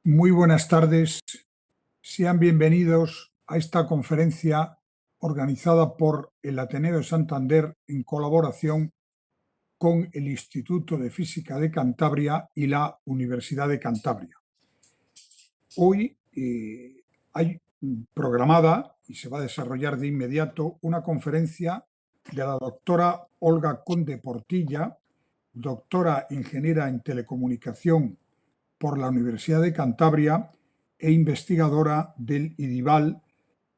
Muy buenas tardes. Sean bienvenidos a esta conferencia organizada por el Ateneo de Santander en colaboración con el Instituto de Física de Cantabria y la Universidad de Cantabria. Hoy hay programada y se va a desarrollar de inmediato una conferencia de la doctora Olga Conde Portilla, doctora ingeniera en telecomunicación por la Universidad de Cantabria e investigadora del IDIVAL,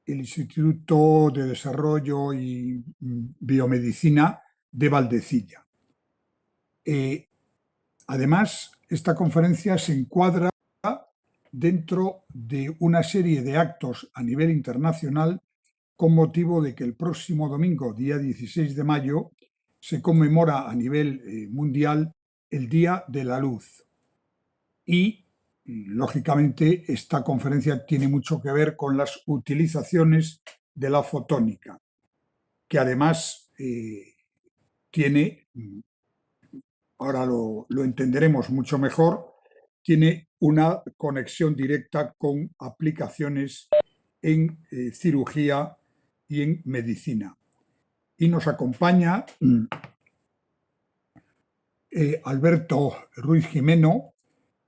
el Instituto de Desarrollo y Biomedicina de Valdecilla. Además, esta conferencia se encuadra dentro de una serie de actos a nivel internacional con motivo de que el próximo domingo, día 16 de mayo, se conmemora a nivel mundial el Día de la Luz. Y, lógicamente, esta conferencia tiene mucho que ver con las utilizaciones de la fotónica, que además tiene, ahora lo entenderemos mucho mejor, tiene una conexión directa con aplicaciones en cirugía y en medicina. Y nos acompaña Alberto Ruiz Jimeno,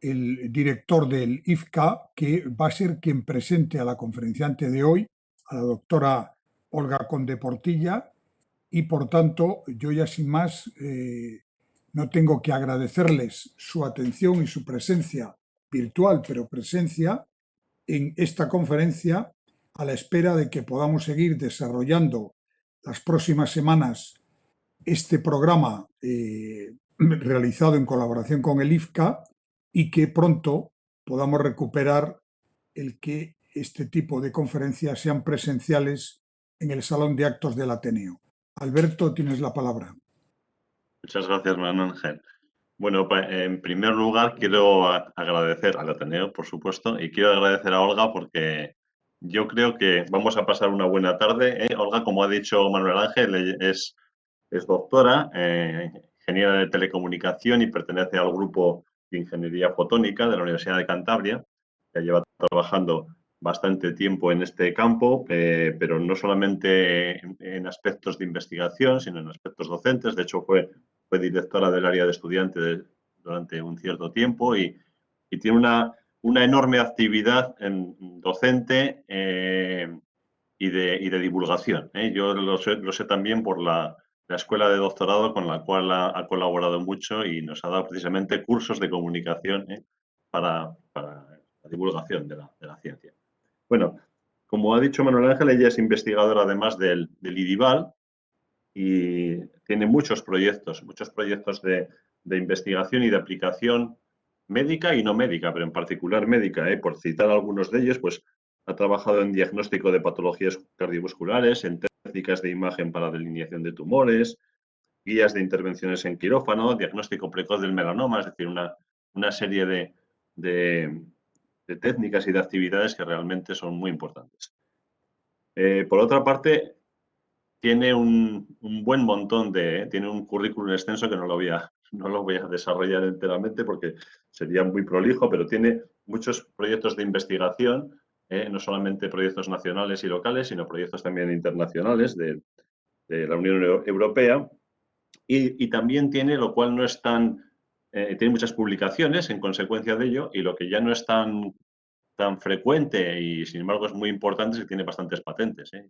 el director del IFCA, que va a ser quien presente a la conferenciante de hoy, a la doctora Olga Conde Portilla, y por tanto yo ya sin más no tengo que agradecerles su atención y su presencia virtual, pero presencia en esta conferencia, a la espera de que podamos seguir desarrollando las próximas semanas este programa realizado en colaboración con el IFCA y que pronto podamos recuperar el que este tipo de conferencias sean presenciales en el Salón de Actos del Ateneo. Alberto, tienes la palabra. Muchas gracias, Manuel Ángel. Bueno, en primer lugar quiero agradecer al Ateneo, por supuesto, y quiero agradecer a Olga porque yo creo que vamos a pasar una buena tarde. Olga, como ha dicho Manuel Ángel, es doctora, ingeniera de telecomunicación y pertenece al grupo de ingeniería fotónica de la Universidad de Cantabria, que lleva trabajando bastante tiempo en este campo, pero no solamente en aspectos de investigación, sino en aspectos docentes. De hecho, fue directora del área de estudiantes durante un cierto tiempo y tiene una enorme actividad docente y de divulgación. Yo lo sé también por la escuela de doctorado con la cual ha colaborado mucho y nos ha dado precisamente cursos de comunicación para la divulgación de la ciencia. Bueno, como ha dicho Manuel Ángel, ella es investigadora además del IDIVAL y tiene muchos proyectos de investigación y de aplicación médica y no médica, pero en particular médica. Por citar algunos de ellos, pues ha trabajado en diagnóstico de patologías cardiovasculares, en técnicas de imagen para delineación de tumores, guías de intervenciones en quirófano, diagnóstico precoz del melanoma, es decir, una serie de técnicas y de actividades que realmente son muy importantes. Por otra parte, tiene un buen montón tiene un currículum extenso que no lo voy a desarrollar enteramente porque sería muy prolijo, pero tiene muchos proyectos de investigación, no solamente proyectos nacionales y locales, sino proyectos también internacionales de la Unión Europea. Y también tiene, lo cual no es tiene muchas publicaciones en consecuencia de ello, y lo que ya no es tan frecuente y sin embargo es muy importante, es que tiene bastantes patentes. Tiene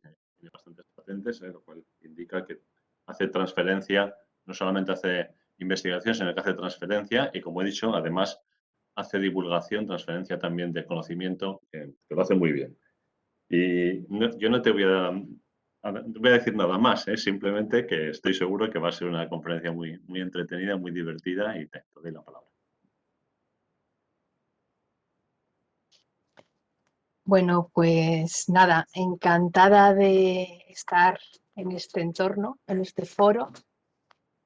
bastantes patentes, lo cual indica que hace transferencia, no solamente hace investigación, sino que hace transferencia y, como he dicho, además hace divulgación, transferencia también de conocimiento, que lo hace muy bien. Y yo no te voy a decir nada más, simplemente que estoy seguro que va a ser una conferencia muy, muy entretenida, muy divertida y te doy la palabra. Bueno, pues nada, encantada de estar en este entorno, en este foro.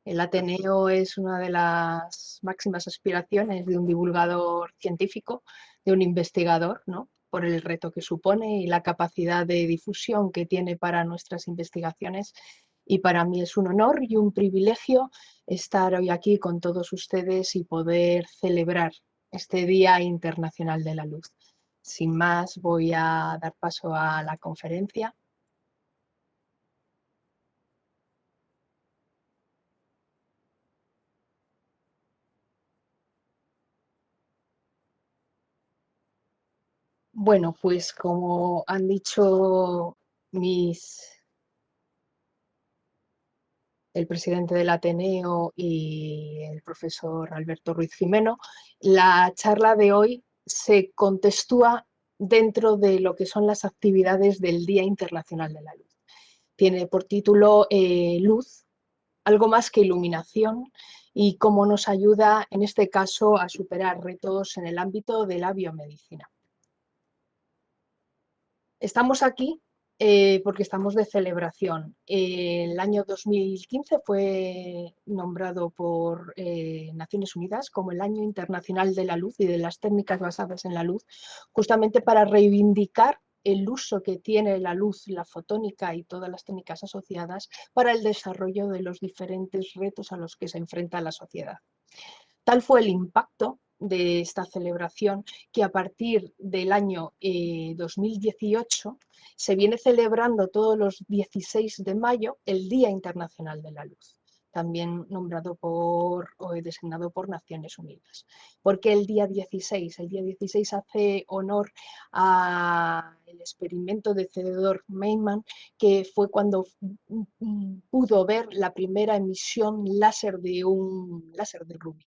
El Ateneo es una de las máximas aspiraciones de un divulgador científico, de un investigador, ¿no? Por el reto que supone y la capacidad de difusión que tiene para nuestras investigaciones. Y para mí es un honor y un privilegio estar hoy aquí con todos ustedes y poder celebrar este Día Internacional de la Luz. Sin más, voy a dar paso a la conferencia. Bueno, pues como han dicho el presidente del Ateneo y el profesor Alberto Ruiz Gimeno, la charla de hoy se contextúa dentro de lo que son las actividades del Día Internacional de la Luz. Tiene por título Luz, algo más que iluminación, y cómo nos ayuda, en este caso, a superar retos en el ámbito de la biomedicina. Estamos aquí porque estamos de celebración. El año 2015 fue nombrado por Naciones Unidas como el Año Internacional de la Luz y de las técnicas basadas en la luz, justamente para reivindicar el uso que tiene la luz, la fotónica y todas las técnicas asociadas para el desarrollo de los diferentes retos a los que se enfrenta la sociedad. Tal fue el impacto de esta celebración que a partir del año 2018 se viene celebrando todos los 16 de mayo el Día Internacional de la Luz, también nombrado o designado por Naciones Unidas. ¿Por qué el día 16? El día 16 hace honor al experimento de Theodor Maiman, que fue cuando pudo ver la primera emisión láser de un láser de rubí.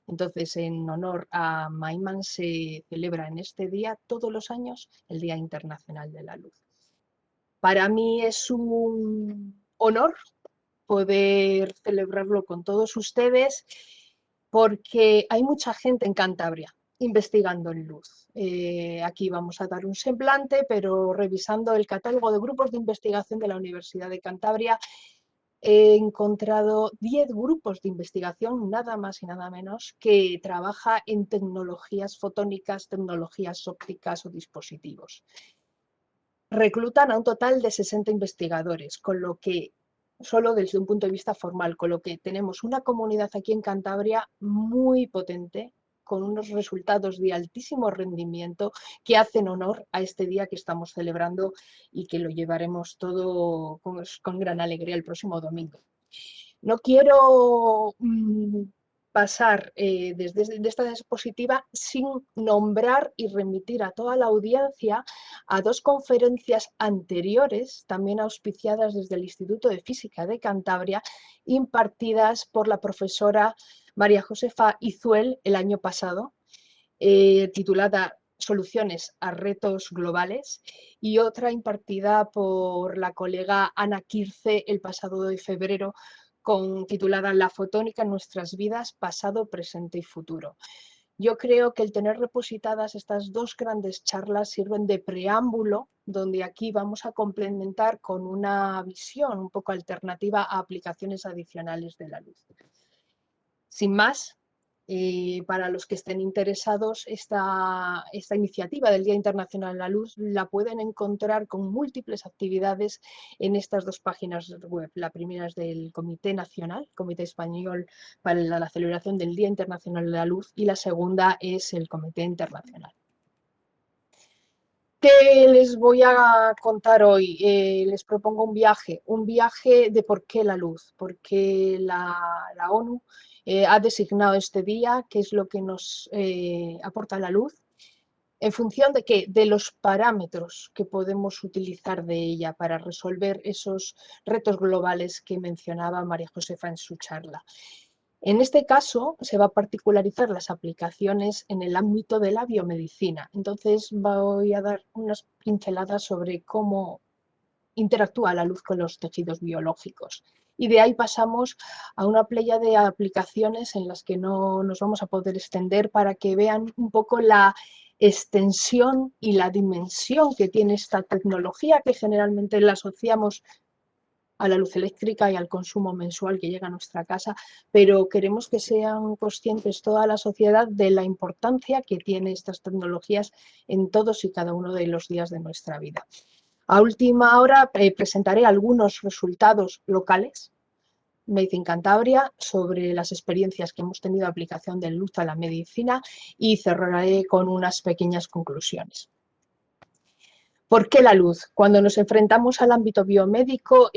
Entonces, en honor a Maiman se celebra en este día todos los años el Día Internacional de la Luz. Para mí es un honor poder celebrarlo con todos ustedes porque hay mucha gente en Cantabria investigando en luz. Aquí vamos a dar un semblante, pero revisando el catálogo de grupos de investigación de la Universidad de Cantabria, he encontrado 10 grupos de investigación, nada más y nada menos, que trabaja en tecnologías fotónicas, tecnologías ópticas o dispositivos. Reclutan a un total de 60 investigadores, con lo que, solo desde un punto de vista formal, con lo que tenemos una comunidad aquí en Cantabria muy potente, con unos resultados de altísimo rendimiento que hacen honor a este día que estamos celebrando y que lo llevaremos todo con gran alegría el próximo domingo. No quiero pasar desde esta diapositiva sin nombrar y remitir a toda la audiencia a dos conferencias anteriores, también auspiciadas desde el Instituto de Física de Cantabria, impartidas por la profesora María Josefa Izuel el año pasado, titulada Soluciones a retos globales, y otra impartida por la colega Ana Quirce el pasado de febrero, titulada La fotónica en nuestras vidas, pasado, presente y futuro. Yo creo que el tener repositadas estas dos grandes charlas sirven de preámbulo, donde aquí vamos a complementar con una visión un poco alternativa a aplicaciones adicionales de la luz. Sin más, para los que estén interesados, esta iniciativa del Día Internacional de la Luz la pueden encontrar con múltiples actividades en estas dos páginas web. La primera es del Comité Nacional, Comité Español para la celebración del Día Internacional de la Luz, y la segunda es el Comité Internacional. ¿Qué les voy a contar hoy? Les propongo un viaje de por qué la luz, porque la ONU ha designado este día, qué es lo que nos aporta la luz, en función de qué, de los parámetros que podemos utilizar de ella para resolver esos retos globales que mencionaba María Josefa en su charla. En este caso, se va a particularizar las aplicaciones en el ámbito de la biomedicina. Entonces, voy a dar unas pinceladas sobre cómo interactúa la luz con los tejidos biológicos. Y de ahí pasamos a una playa de aplicaciones en las que no nos vamos a poder extender para que vean un poco la extensión y la dimensión que tiene esta tecnología, que generalmente la asociamos a la luz eléctrica y al consumo mensual que llega a nuestra casa, pero queremos que sean conscientes toda la sociedad de la importancia que tienen estas tecnologías en todos y cada uno de los días de nuestra vida. A última hora presentaré algunos resultados locales Made in Cantabria, sobre las experiencias que hemos tenido de aplicación de luz a la medicina y cerraré con unas pequeñas conclusiones. ¿Por qué la luz? Cuando nos enfrentamos al ámbito biomédico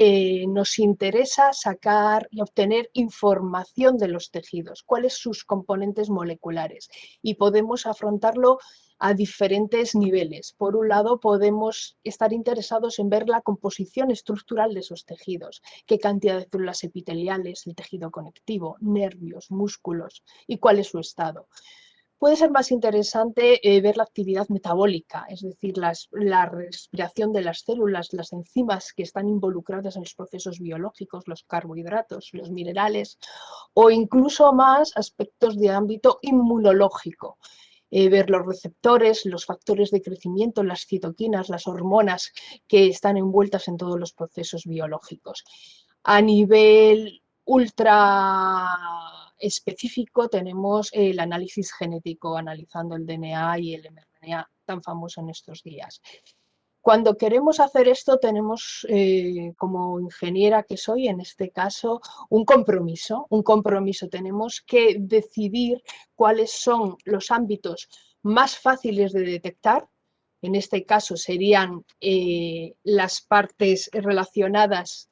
nos interesa sacar y obtener información de los tejidos, cuáles sus componentes moleculares, y podemos afrontarlo a diferentes niveles. Por un lado, podemos estar interesados en ver la composición estructural de esos tejidos, qué cantidad de células epiteliales, el tejido conectivo, nervios, músculos y cuál es su estado. Puede ser más interesante ver la actividad metabólica, es decir, la respiración de las células, las enzimas que están involucradas en los procesos biológicos, los carbohidratos, los minerales, o incluso más aspectos de ámbito inmunológico. Ver los receptores, los factores de crecimiento, las citoquinas, las hormonas que están envueltas en todos los procesos biológicos. A nivel ultra específico tenemos el análisis genético, analizando el DNA y el mRNA, tan famoso en estos días. Cuando queremos hacer esto tenemos, como ingeniera que soy, en este caso, un compromiso. Tenemos que decidir cuáles son los ámbitos más fáciles de detectar. En este caso serían las partes relacionadas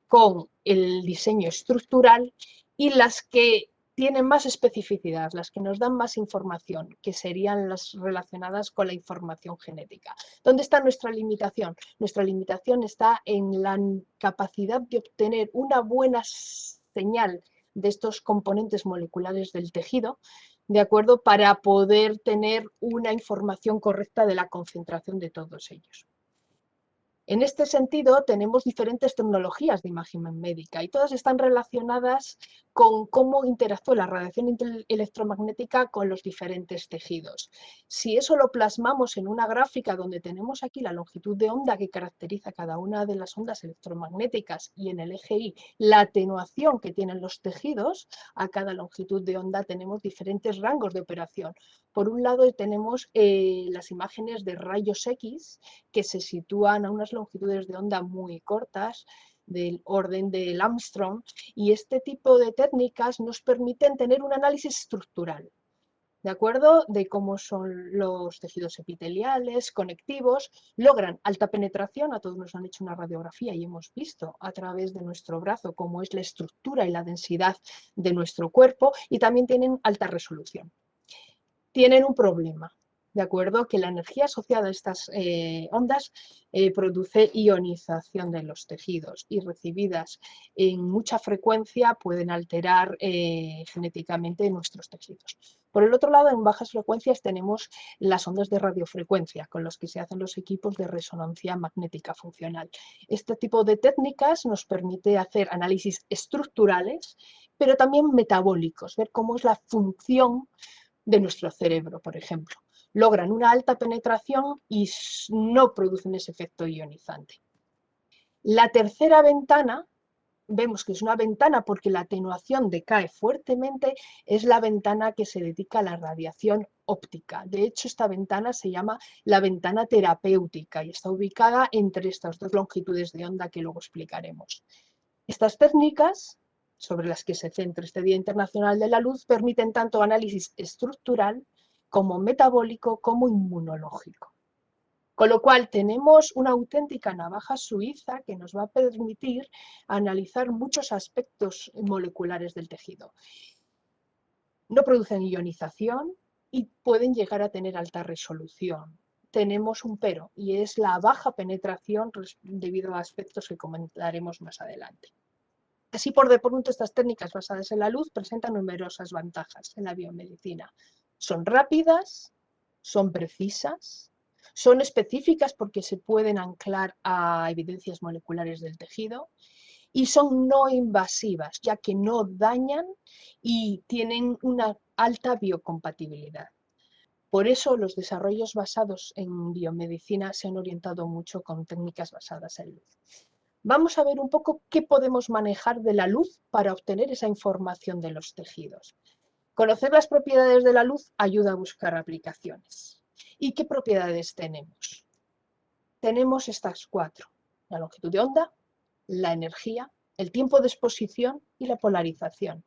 con el diseño estructural y las que tienen más especificidad, las que nos dan más información, que serían las relacionadas con la información genética. ¿Dónde está nuestra limitación? Nuestra limitación está en la capacidad de obtener una buena señal de estos componentes moleculares del tejido, ¿de acuerdo? Para poder tener una información correcta de la concentración de todos ellos. En este sentido, tenemos diferentes tecnologías de imagen médica y todas están relacionadas con cómo interactúa la radiación electromagnética con los diferentes tejidos. Si eso lo plasmamos en una gráfica donde tenemos aquí la longitud de onda que caracteriza cada una de las ondas electromagnéticas y en el eje Y la atenuación que tienen los tejidos, a cada longitud de onda tenemos diferentes rangos de operación. Por un lado tenemos las imágenes de rayos X que se sitúan a unas longitudes de onda muy cortas, del orden del Armstrong, y este tipo de técnicas nos permiten tener un análisis estructural, ¿de acuerdo? De cómo son los tejidos epiteliales, conectivos, logran alta penetración, a todos nos han hecho una radiografía y hemos visto a través de nuestro brazo cómo es la estructura y la densidad de nuestro cuerpo, y también tienen alta resolución. Tienen un problema, ¿de acuerdo? Que la energía asociada a estas ondas produce ionización de los tejidos y recibidas en mucha frecuencia pueden alterar genéticamente nuestros tejidos. Por el otro lado, en bajas frecuencias tenemos las ondas de radiofrecuencia, con las que se hacen los equipos de resonancia magnética funcional. Este tipo de técnicas nos permite hacer análisis estructurales, pero también metabólicos, ver cómo es la función de nuestro cerebro, por ejemplo. Logran una alta penetración y no producen ese efecto ionizante. La tercera ventana, vemos que es una ventana porque la atenuación decae fuertemente, es la ventana que se dedica a la radiación óptica. De hecho, esta ventana se llama la ventana terapéutica y está ubicada entre estas dos longitudes de onda que luego explicaremos. Estas técnicas, sobre las que se centra este Día Internacional de la Luz, permiten tanto análisis estructural como metabólico como inmunológico. Con lo cual tenemos una auténtica navaja suiza que nos va a permitir analizar muchos aspectos moleculares del tejido. No producen ionización y pueden llegar a tener alta resolución. Tenemos un pero, y es la baja penetración debido a aspectos que comentaremos más adelante. Así por de pronto, estas técnicas basadas en la luz presentan numerosas ventajas en la biomedicina. Son rápidas, son precisas, son específicas porque se pueden anclar a evidencias moleculares del tejido y son no invasivas, ya que no dañan y tienen una alta biocompatibilidad. Por eso los desarrollos basados en biomedicina se han orientado mucho con técnicas basadas en luz. Vamos a ver un poco qué podemos manejar de la luz para obtener esa información de los tejidos. Conocer las propiedades de la luz ayuda a buscar aplicaciones. ¿Y qué propiedades tenemos? Tenemos estas cuatro: la longitud de onda, la energía, el tiempo de exposición y la polarización.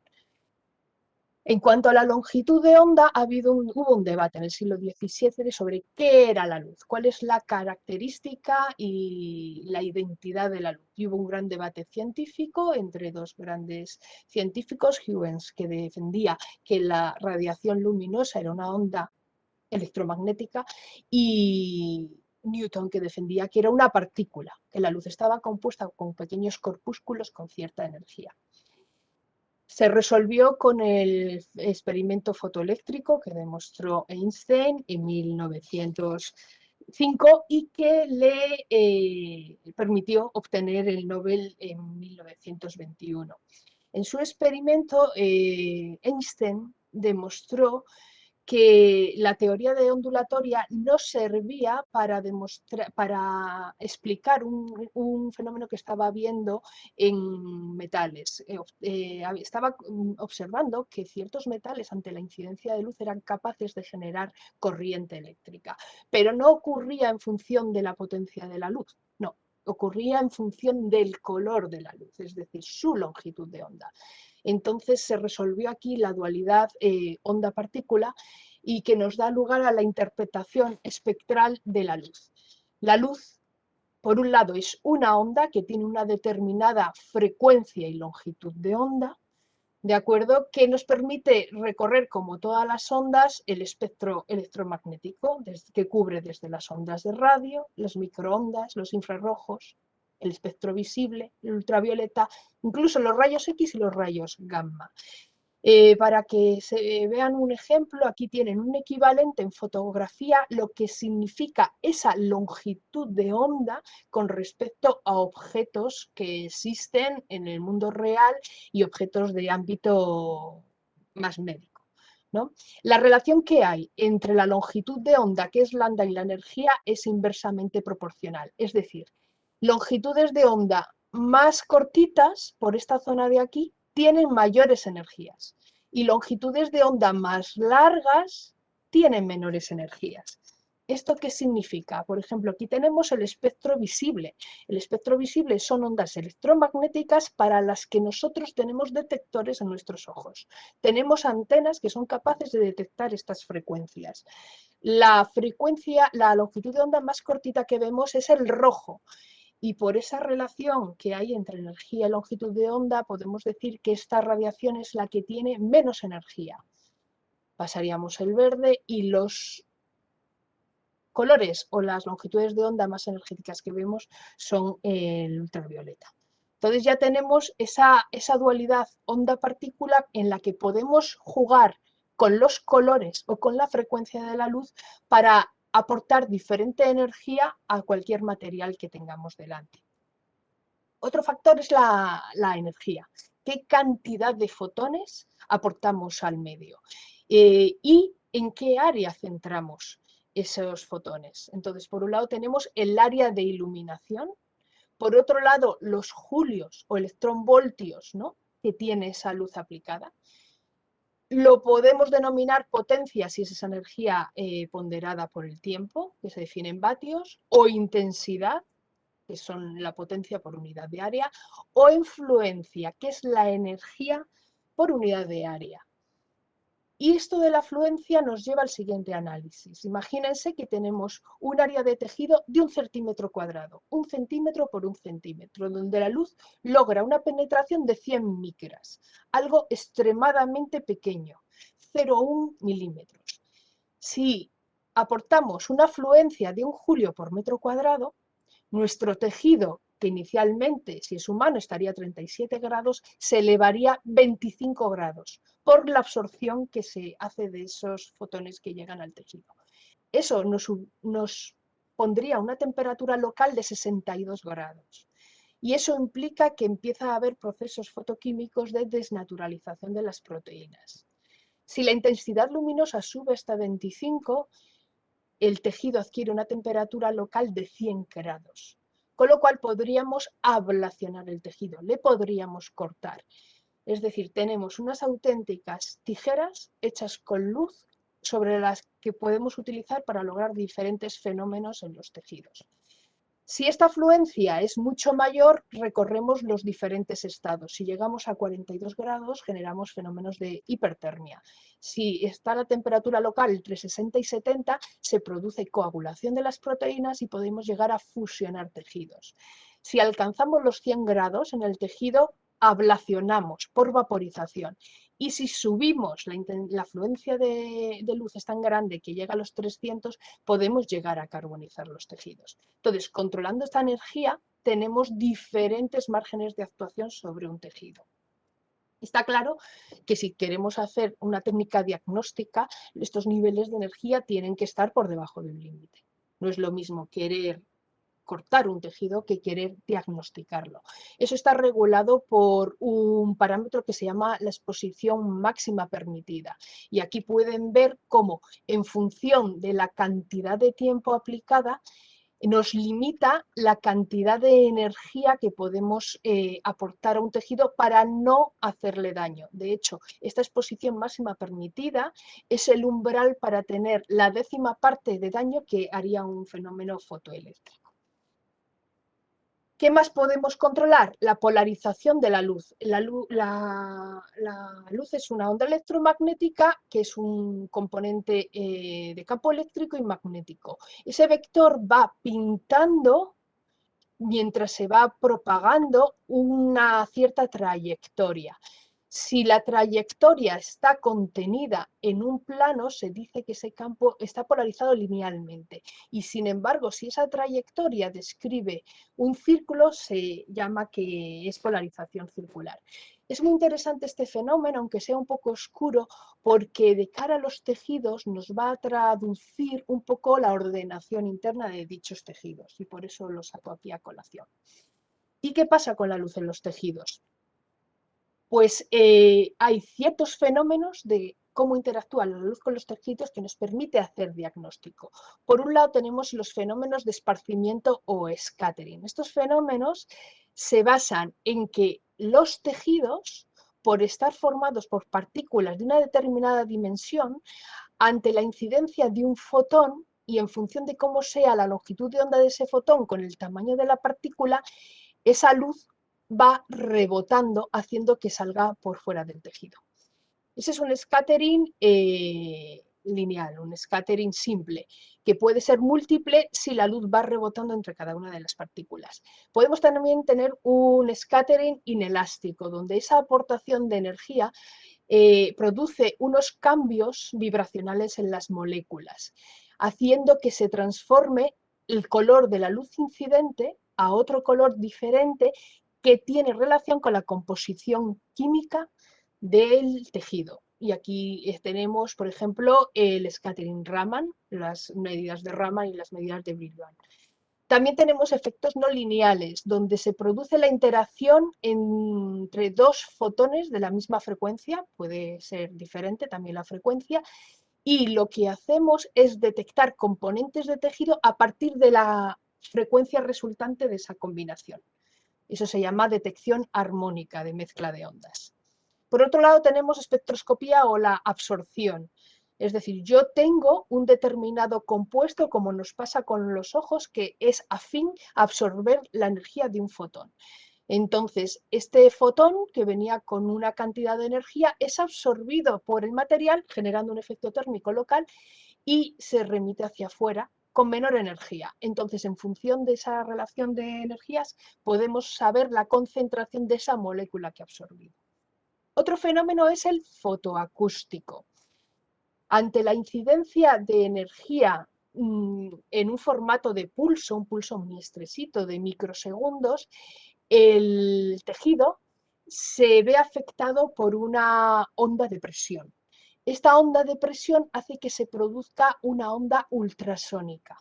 En cuanto a la longitud de onda, hubo un debate en el siglo XVII sobre qué era la luz, cuál es la característica y la identidad de la luz. Y hubo un gran debate científico entre dos grandes científicos, Huygens, que defendía que la radiación luminosa era una onda electromagnética, y Newton, que defendía que era una partícula, que la luz estaba compuesta con pequeños corpúsculos con cierta energía. Se resolvió con el experimento fotoeléctrico que demostró Einstein en 1905 y que le permitió obtener el Nobel en 1921. En su experimento, Einstein demostró que la teoría de ondulatoria no servía para explicar un fenómeno que estaba viendo en metales. Estaba observando que ciertos metales ante la incidencia de luz eran capaces de generar corriente eléctrica, pero no ocurría en función de la potencia de la luz, no, ocurría en función del color de la luz, es decir, su longitud de onda. Entonces se resolvió aquí la dualidad onda-partícula y que nos da lugar a la interpretación espectral de la luz. La luz, por un lado, es una onda que tiene una determinada frecuencia y longitud de onda, ¿de acuerdo? Que nos permite recorrer, como todas las ondas, el espectro electromagnético, que cubre desde las ondas de radio, las microondas, los infrarrojos, el espectro visible, el ultravioleta, incluso los rayos X y los rayos gamma. Para que se vean un ejemplo, aquí tienen un equivalente en fotografía, lo que significa esa longitud de onda con respecto a objetos que existen en el mundo real y objetos de ámbito más médico, ¿no? La relación que hay entre la longitud de onda, que es lambda, y la energía es inversamente proporcional. Es decir, longitudes de onda más cortitas, por esta zona de aquí, tienen mayores energías, y longitudes de onda más largas tienen menores energías. ¿Esto qué significa? Por ejemplo, aquí tenemos el espectro visible. El espectro visible son ondas electromagnéticas para las que nosotros tenemos detectores en nuestros ojos. Tenemos antenas que son capaces de detectar estas frecuencias. La longitud de onda más cortita que vemos es el rojo. Y por esa relación que hay entre energía y longitud de onda, podemos decir que esta radiación es la que tiene menos energía. Pasaríamos el verde, y los colores o las longitudes de onda más energéticas que vemos son el ultravioleta. Entonces ya tenemos esa dualidad onda-partícula en la que podemos jugar con los colores o con la frecuencia de la luz para aportar diferente energía a cualquier material que tengamos delante. Otro factor es la energía. ¿Qué cantidad de fotones aportamos al medio? ¿Y en qué área centramos esos fotones? Entonces, por un lado tenemos el área de iluminación, por otro lado los julios o electronvoltios, ¿no?, que tiene esa luz aplicada. Lo podemos denominar potencia si es esa energía ponderada por el tiempo, que se define en vatios, o intensidad, que son la potencia por unidad de área, o influencia, que es la energía por unidad de área. Y esto de la fluencia nos lleva al siguiente análisis. Imagínense que tenemos un área de tejido de 1 centímetro cuadrado, 1 centímetro por 1 centímetro, donde la luz logra una penetración de 100 micras, algo extremadamente pequeño, 0,1 milímetros. Si aportamos una fluencia de 1 julio por metro cuadrado, nuestro tejido, que inicialmente, si es humano, estaría a 37 grados, se elevaría 25 grados por la absorción que se hace de esos fotones que llegan al tejido. Eso nos pondría una temperatura local de 62 grados. Y eso implica que empieza a haber procesos fotoquímicos de desnaturalización de las proteínas. Si la intensidad luminosa sube hasta 25, el tejido adquiere una temperatura local de 100 grados. Con lo cual podríamos ablacionar el tejido, le podríamos cortar. Es decir, tenemos unas auténticas tijeras hechas con luz sobre las que podemos utilizar para lograr diferentes fenómenos en los tejidos. Si esta afluencia es mucho mayor, recorremos los diferentes estados. Si llegamos a 42 grados, generamos fenómenos de hipertermia. Si está la temperatura local entre 60 y 70, se produce coagulación de las proteínas y podemos llegar a fusionar tejidos. Si alcanzamos los 100 grados en el tejido, ablacionamos por vaporización. Y si subimos, la afluencia de luz es tan grande que llega a los 300, podemos llegar a carbonizar los tejidos. Entonces, controlando esta energía, tenemos diferentes márgenes de actuación sobre un tejido. Está claro que si queremos hacer una técnica diagnóstica, estos niveles de energía tienen que estar por debajo de un límite. No es lo mismo querer cortar un tejido que querer diagnosticarlo. Eso está regulado por un parámetro que se llama la exposición máxima permitida. Y aquí pueden ver cómo, en función de la cantidad de tiempo aplicada, nos limita la cantidad de energía que podemos aportar a un tejido para no hacerle daño. De hecho, esta exposición máxima permitida es el umbral para tener la 10ª parte de daño que haría un fenómeno fotoeléctrico. ¿Qué más podemos controlar? La polarización de la luz. La luz es una onda electromagnética que es un componente de campo eléctrico y magnético. Ese vector va pintando mientras se va propagando una cierta trayectoria. Si la trayectoria está contenida en un plano, se dice que ese campo está polarizado linealmente. Y sin embargo, si esa trayectoria describe un círculo, se llama que es polarización circular. Es muy interesante este fenómeno, aunque sea un poco oscuro, porque de cara a los tejidos nos va a traducir un poco la ordenación interna de dichos tejidos. Y por eso lo saco aquí a colación. ¿Y qué pasa con la luz en los tejidos? Pues hay ciertos fenómenos de cómo interactúa la luz con los tejidos que nos permite hacer diagnóstico. Por un lado tenemos los fenómenos de esparcimiento o scattering. Estos fenómenos se basan en que los tejidos, por estar formados por partículas de una determinada dimensión, ante la incidencia de un fotón y en función de cómo sea la longitud de onda de ese fotón con el tamaño de la partícula, esa luz va rebotando haciendo que salga por fuera del tejido. Ese es un scattering lineal, un scattering simple, que puede ser múltiple si la luz va rebotando entre cada una de las partículas. Podemos también tener un scattering inelástico, donde esa aportación de energía produce unos cambios vibracionales en las moléculas, haciendo que se transforme el color de la luz incidente a otro color diferente que tiene relación con la composición química del tejido. Y aquí tenemos, por ejemplo, el scattering Raman, las medidas de Raman y las medidas de Brillouin. También tenemos efectos no lineales, donde se produce la interacción entre dos fotones de la misma frecuencia, puede ser diferente también la frecuencia, y lo que hacemos es detectar componentes de tejido a partir de la frecuencia resultante de esa combinación. Eso se llama detección armónica de mezcla de ondas. Por otro lado, tenemos espectroscopía o la absorción. Es decir, yo tengo un determinado compuesto, como nos pasa con los ojos, que es afín a absorber la energía de un fotón. Entonces, este fotón, que venía con una cantidad de energía, es absorbido por el material, generando un efecto térmico local, y se remite hacia afuera con menor energía. Entonces, en función de esa relación de energías, podemos saber la concentración de esa molécula que ha absorbido. Otro fenómeno es el fotoacústico. Ante la incidencia de energía en un formato de pulso, un pulso muy estrechito de microsegundos, el tejido se ve afectado por una onda de presión. Esta onda de presión hace que se produzca una onda ultrasónica,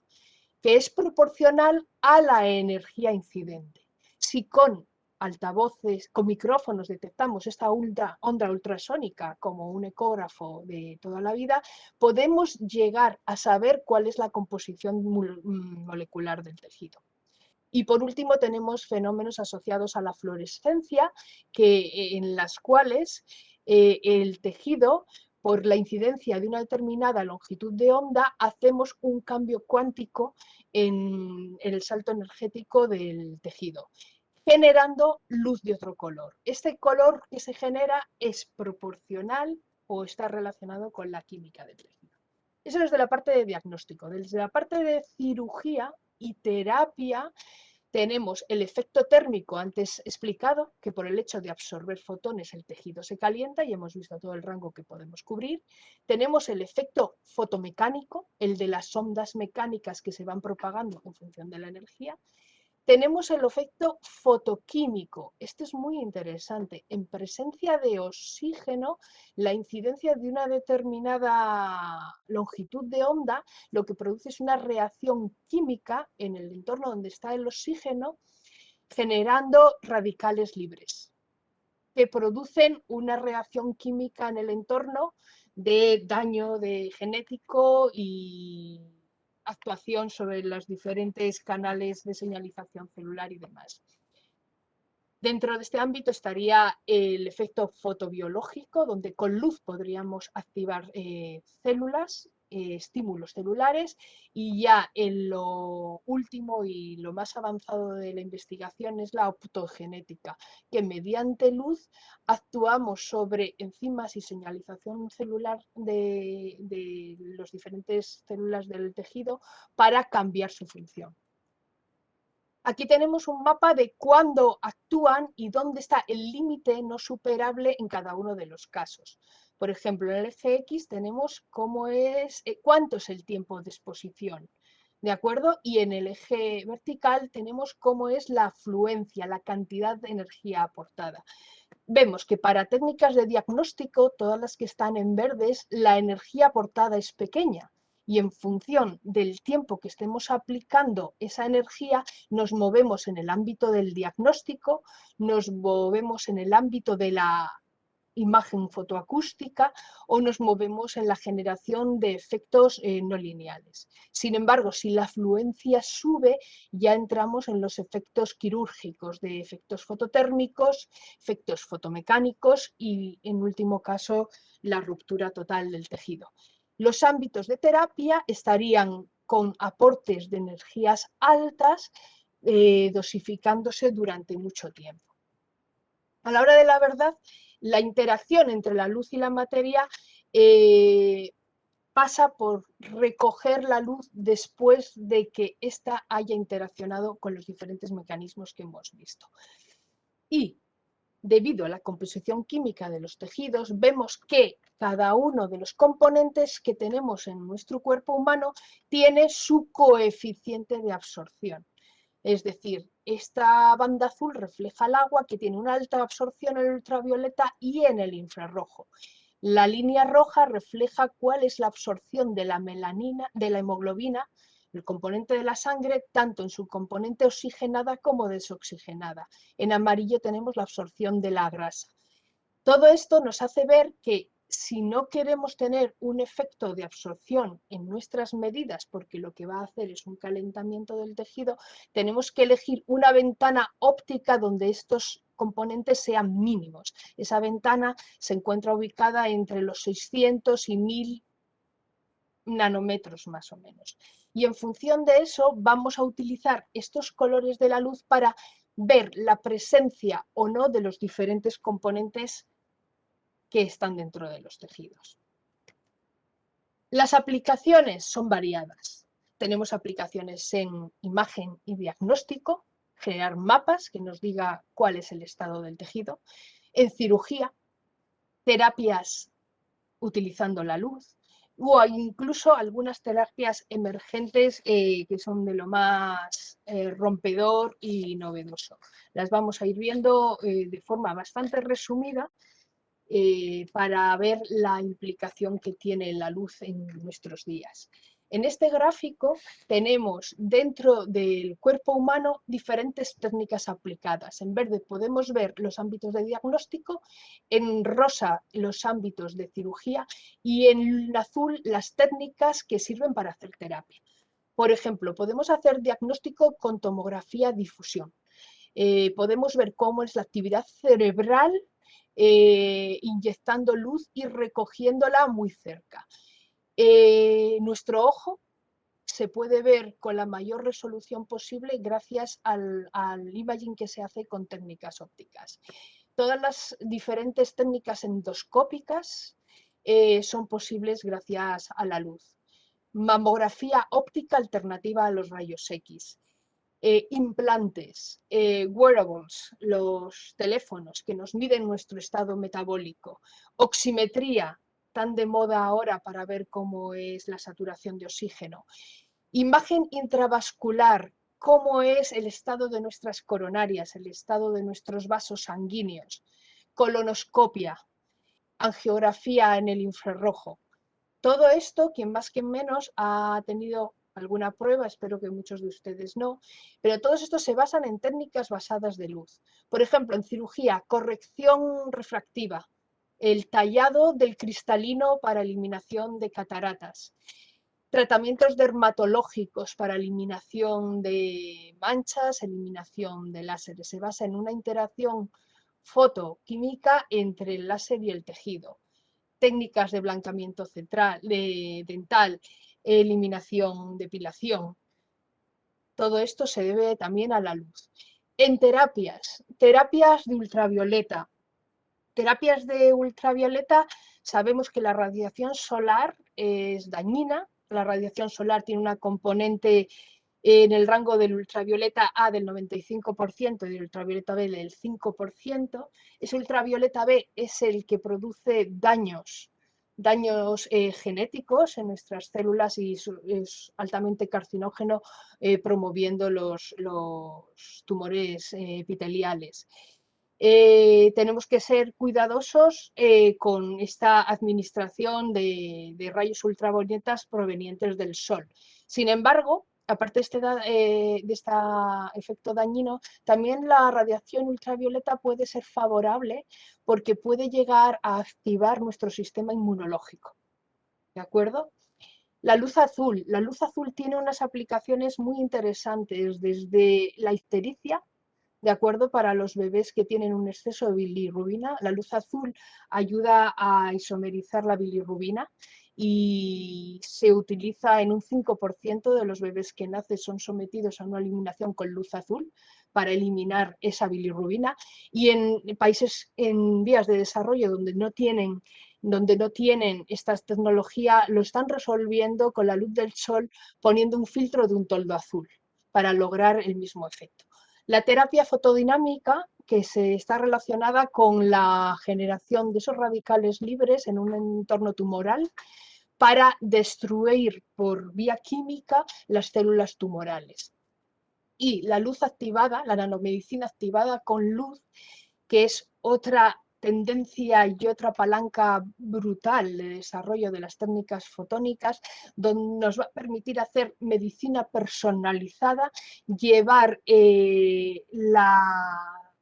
que es proporcional a la energía incidente. Si con altavoces, con micrófonos detectamos esta onda ultrasónica como un ecógrafo de toda la vida, podemos llegar a saber cuál es la composición molecular del tejido. Y por último tenemos fenómenos asociados a la fluorescencia, en las cuales el tejido por la incidencia de una determinada longitud de onda, hacemos un cambio cuántico en el salto energético del tejido, generando luz de otro color. Este color que se genera es proporcional o está relacionado con la química del tejido. Eso desde la parte de diagnóstico. Desde la parte de cirugía y terapia tenemos el efecto térmico antes explicado, que por el hecho de absorber fotones el tejido se calienta y hemos visto todo el rango que podemos cubrir. Tenemos el efecto fotomecánico, el de las ondas mecánicas que se van propagando en función de la energía. Tenemos el efecto fotoquímico. Este es muy interesante. En presencia de oxígeno, la incidencia de una determinada longitud de onda lo que produce es una reacción química en el entorno donde está el oxígeno, generando radicales libres, que producen una reacción química en el entorno de daño genético y actuación sobre los diferentes canales de señalización celular y demás. Dentro de este ámbito estaría el efecto fotobiológico, donde con luz podríamos activar células, estímulos celulares, y ya en lo último y lo más avanzado de la investigación es la optogenética, que mediante luz actuamos sobre enzimas y señalización celular de las diferentes células del tejido para cambiar su función. Aquí tenemos un mapa de cuándo actúan y dónde está el límite no superable en cada uno de los casos. Por ejemplo, en el eje X tenemos cuánto es el tiempo de exposición, ¿de acuerdo? Y en el eje vertical tenemos cómo es la afluencia, la cantidad de energía aportada. Vemos que para técnicas de diagnóstico, todas las que están en verdes, la energía aportada es pequeña. Y en función del tiempo que estemos aplicando esa energía, nos movemos en el ámbito del diagnóstico, nos movemos en el ámbito de la imagen fotoacústica o nos movemos en la generación de efectos no lineales. Sin embargo, si la afluencia sube, ya entramos en los efectos quirúrgicos de efectos fototérmicos, efectos fotomecánicos y, en último caso, la ruptura total del tejido. Los ámbitos de terapia estarían con aportes de energías altas, dosificándose durante mucho tiempo. A la hora de la verdad, la interacción entre la luz y la materia pasa por recoger la luz después de que ésta haya interaccionado con los diferentes mecanismos que hemos visto. Y debido a la composición química de los tejidos, vemos que cada uno de los componentes que tenemos en nuestro cuerpo humano tiene su coeficiente de absorción. Es decir, esta banda azul refleja el agua, que tiene una alta absorción en el ultravioleta y en el infrarrojo. La línea roja refleja cuál es la absorción de la melanina, de la hemoglobina, el componente de la sangre, tanto en su componente oxigenada como desoxigenada. En amarillo tenemos la absorción de la grasa. Todo esto nos hace ver que si no queremos tener un efecto de absorción en nuestras medidas, porque lo que va a hacer es un calentamiento del tejido, tenemos que elegir una ventana óptica donde estos componentes sean mínimos. Esa ventana se encuentra ubicada entre los 600 y 1000 nanómetros más o menos. Y en función de eso vamos a utilizar estos colores de la luz para ver la presencia o no de los diferentes componentes que están dentro de los tejidos. Las aplicaciones son variadas. Tenemos aplicaciones en imagen y diagnóstico, generar mapas que nos diga cuál es el estado del tejido, en cirugía, terapias utilizando la luz, o incluso algunas terapias emergentes que son de lo más rompedor y novedoso. Las vamos a ir viendo de forma bastante resumida para ver la implicación que tiene la luz en nuestros días. En este gráfico tenemos dentro del cuerpo humano diferentes técnicas aplicadas. En verde podemos ver los ámbitos de diagnóstico, en rosa los ámbitos de cirugía y en azul las técnicas que sirven para hacer terapia. Por ejemplo, podemos hacer diagnóstico con tomografía difusión. Podemos ver cómo es la actividad cerebral inyectando luz y recogiéndola muy cerca. Nuestro ojo se puede ver con la mayor resolución posible gracias al imaging que se hace con técnicas ópticas. Todas las diferentes técnicas endoscópicas son posibles gracias a la luz. Mamografía óptica alternativa a los rayos X. Implantes, wearables, los teléfonos que nos miden nuestro estado metabólico. Oximetría, tan de moda ahora para ver cómo es la saturación de oxígeno. Imagen intravascular, cómo es el estado de nuestras coronarias, el estado de nuestros vasos sanguíneos. Colonoscopia, angiografía en el infrarrojo. Todo esto, quien más quien menos, ha tenido alguna prueba, espero que muchos de ustedes no, pero todos estos se basan en técnicas basadas de luz. Por ejemplo, en cirugía, corrección refractiva, el tallado del cristalino para eliminación de cataratas, tratamientos dermatológicos para eliminación de manchas, eliminación de láseres. Se basa en una interacción fotoquímica entre el láser y el tejido. Técnicas de blancamiento dental, eliminación, depilación. Todo esto se debe también a la luz. En terapias de ultravioleta. Terapias de ultravioleta, sabemos que la radiación solar es dañina. La radiación solar tiene una componente en el rango del ultravioleta A del 95% y del ultravioleta B del 5%. Ese ultravioleta B es el que produce daños genéticos en nuestras células y es altamente carcinógeno, promoviendo los tumores epiteliales. Tenemos que ser cuidadosos con esta administración de rayos ultravioletas provenientes del sol. Sin embargo, aparte de este efecto dañino, también la radiación ultravioleta puede ser favorable porque puede llegar a activar nuestro sistema inmunológico. ¿De acuerdo? La luz azul tiene unas aplicaciones muy interesantes, desde la ictericia, ¿de acuerdo? Para los bebés que tienen un exceso de bilirrubina, la luz azul ayuda a isomerizar la bilirrubina y se utiliza en un 5% de los bebés que nacen, son sometidos a una eliminación con luz azul para eliminar esa bilirrubina, y en países en vías de desarrollo donde no tienen esta tecnología, lo están resolviendo con la luz del sol, poniendo un filtro de un toldo azul para lograr el mismo efecto. La terapia fotodinámica, que se está relacionada con la generación de esos radicales libres en un entorno tumoral para destruir por vía química las células tumorales. Y la luz activada, la nanomedicina activada con luz, que es otra tendencia y otra palanca brutal de desarrollo de las técnicas fotónicas, donde nos va a permitir hacer medicina personalizada, llevar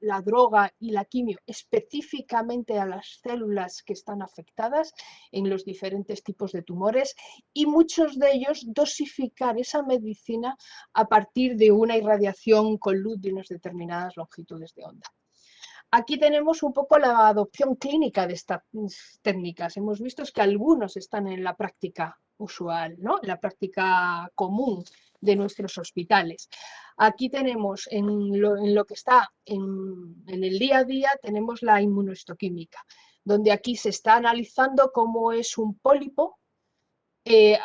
la droga y la quimio específicamente a las células que están afectadas en los diferentes tipos de tumores, y muchos de ellos dosificar esa medicina a partir de una irradiación con luz de unas determinadas longitudes de onda. Aquí tenemos un poco la adopción clínica de estas técnicas. Hemos visto que algunos están en la práctica usual, ¿no? En la práctica común de nuestros hospitales. Aquí tenemos, en lo que está en el día a día, tenemos la inmunohistoquímica, donde aquí se está analizando cómo es un pólipo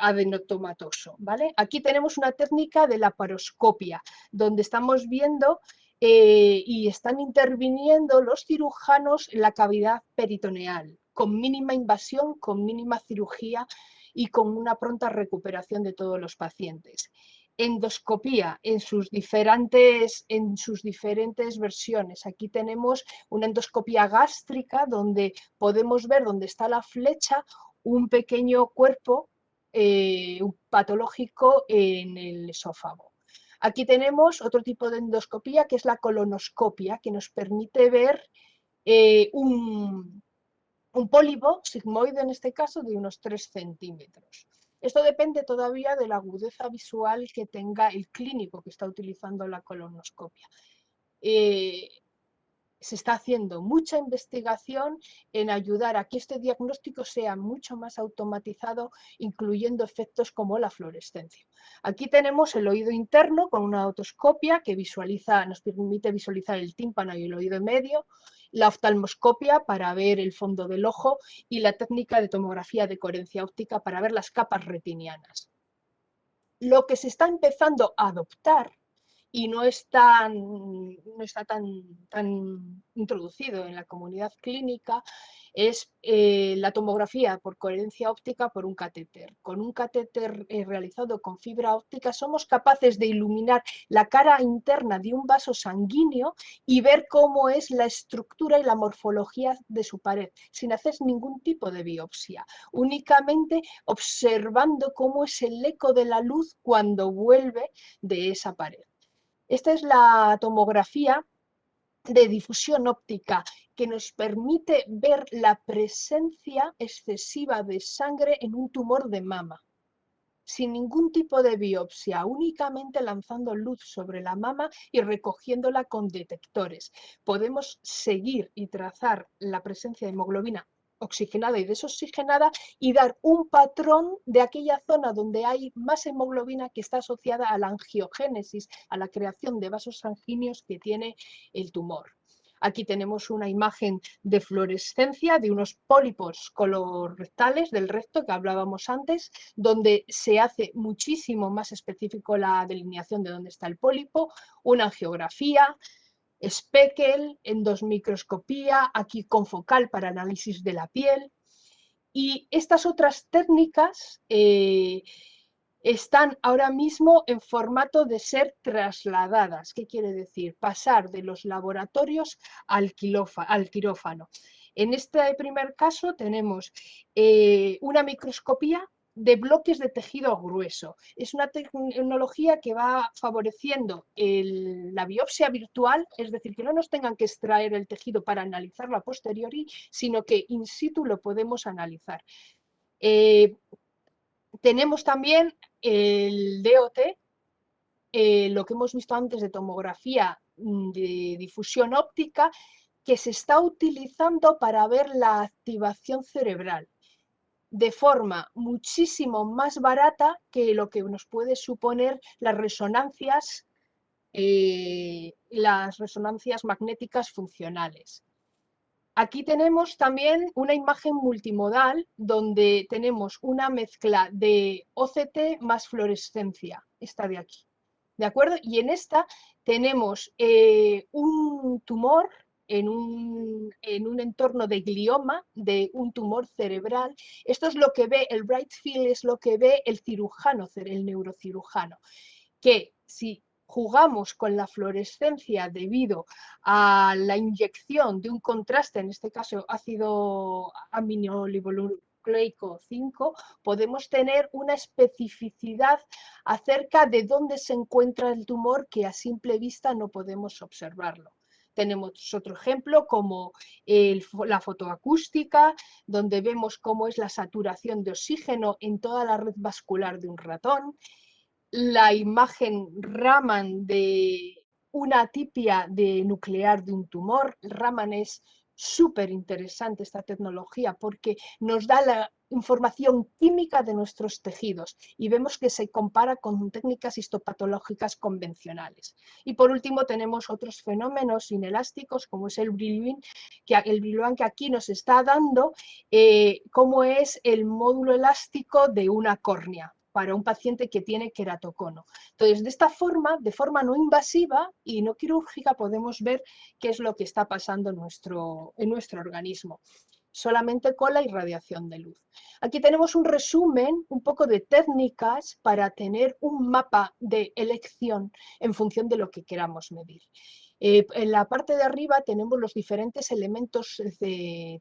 adenomatoso, ¿vale? Aquí tenemos una técnica de laparoscopia, donde estamos viendo y están interviniendo los cirujanos en la cavidad peritoneal, con mínima invasión, con mínima cirugía y con una pronta recuperación de todos los pacientes. Endoscopía en sus diferentes versiones. Aquí tenemos una endoscopía gástrica, donde podemos ver dónde está la flecha, un pequeño cuerpo patológico en el esófago. Aquí tenemos otro tipo de endoscopía, que es la colonoscopia, que nos permite ver un pólipo sigmoide, en este caso, de unos 3 centímetros. Esto depende todavía de la agudeza visual que tenga el clínico que está utilizando la colonoscopia. se está haciendo mucha investigación en ayudar a que este diagnóstico sea mucho más automatizado, incluyendo efectos como la fluorescencia. Aquí tenemos el oído interno con una otoscopia que nos permite visualizar el tímpano y el oído medio, la oftalmoscopia para ver el fondo del ojo y la técnica de tomografía de coherencia óptica para ver las capas retinianas. Lo que se está empezando a adoptar y no está tan introducido en la comunidad clínica, es la tomografía por coherencia óptica por un catéter. Con un catéter realizado con fibra óptica somos capaces de iluminar la cara interna de un vaso sanguíneo y ver cómo es la estructura y la morfología de su pared, sin hacer ningún tipo de biopsia, únicamente observando cómo es el eco de la luz cuando vuelve de esa pared. Esta es la tomografía de difusión óptica que nos permite ver la presencia excesiva de sangre en un tumor de mama, sin ningún tipo de biopsia, únicamente lanzando luz sobre la mama y recogiéndola con detectores. Podemos seguir y trazar la presencia de hemoglobina oxigenada y desoxigenada y dar un patrón de aquella zona donde hay más hemoglobina que está asociada a la angiogénesis, a la creación de vasos sanguíneos que tiene el tumor. Aquí tenemos una imagen de fluorescencia de unos pólipos colorectales del recto que hablábamos antes, donde se hace muchísimo más específico la delineación de dónde está el pólipo, una angiografía, Speckle, endosmicroscopía, aquí confocal para análisis de la piel. Y estas otras técnicas están ahora mismo en formato de ser trasladadas. ¿Qué quiere decir? Pasar de los laboratorios al quirófano. En este primer caso tenemos una microscopía de bloques de tejido grueso. Es una tecnología que va favoreciendo la biopsia virtual, es decir, que no nos tengan que extraer el tejido para analizarlo a posteriori, sino que in situ lo podemos analizar. Tenemos también el DOT, lo que hemos visto antes de tomografía de difusión óptica, que se está utilizando para ver la activación cerebral de forma muchísimo más barata que lo que nos puede suponer las resonancias magnéticas funcionales. Aquí tenemos también una imagen multimodal donde tenemos una mezcla de OCT más fluorescencia, esta de aquí, ¿de acuerdo? Y en esta tenemos un tumor en un entorno de glioma, de un tumor cerebral. Esto es lo que ve, el bright field es lo que ve el cirujano, el neurocirujano, que si jugamos con la fluorescencia debido a la inyección de un contraste, en este caso ácido aminolibolucleico 5, podemos tener una especificidad acerca de dónde se encuentra el tumor que a simple vista no podemos observarlo. Tenemos otro ejemplo como la fotoacústica, donde vemos cómo es la saturación de oxígeno en toda la red vascular de un ratón. La imagen Raman de una atipia nuclear de un tumor. Raman es súper interesante esta tecnología porque nos da la información química de nuestros tejidos y vemos que se compara con técnicas histopatológicas convencionales. Y por último tenemos otros fenómenos inelásticos como es el Brillouin, que aquí nos está dando cómo es el módulo elástico de una córnea para un paciente que tiene queratocono. Entonces, de esta forma, de forma no invasiva y no quirúrgica, podemos ver qué es lo que está pasando en nuestro organismo, solamente con la irradiación de luz. Aquí tenemos un resumen, un poco de técnicas para tener un mapa de elección en función de lo que queramos medir. En la parte de arriba tenemos los diferentes elementos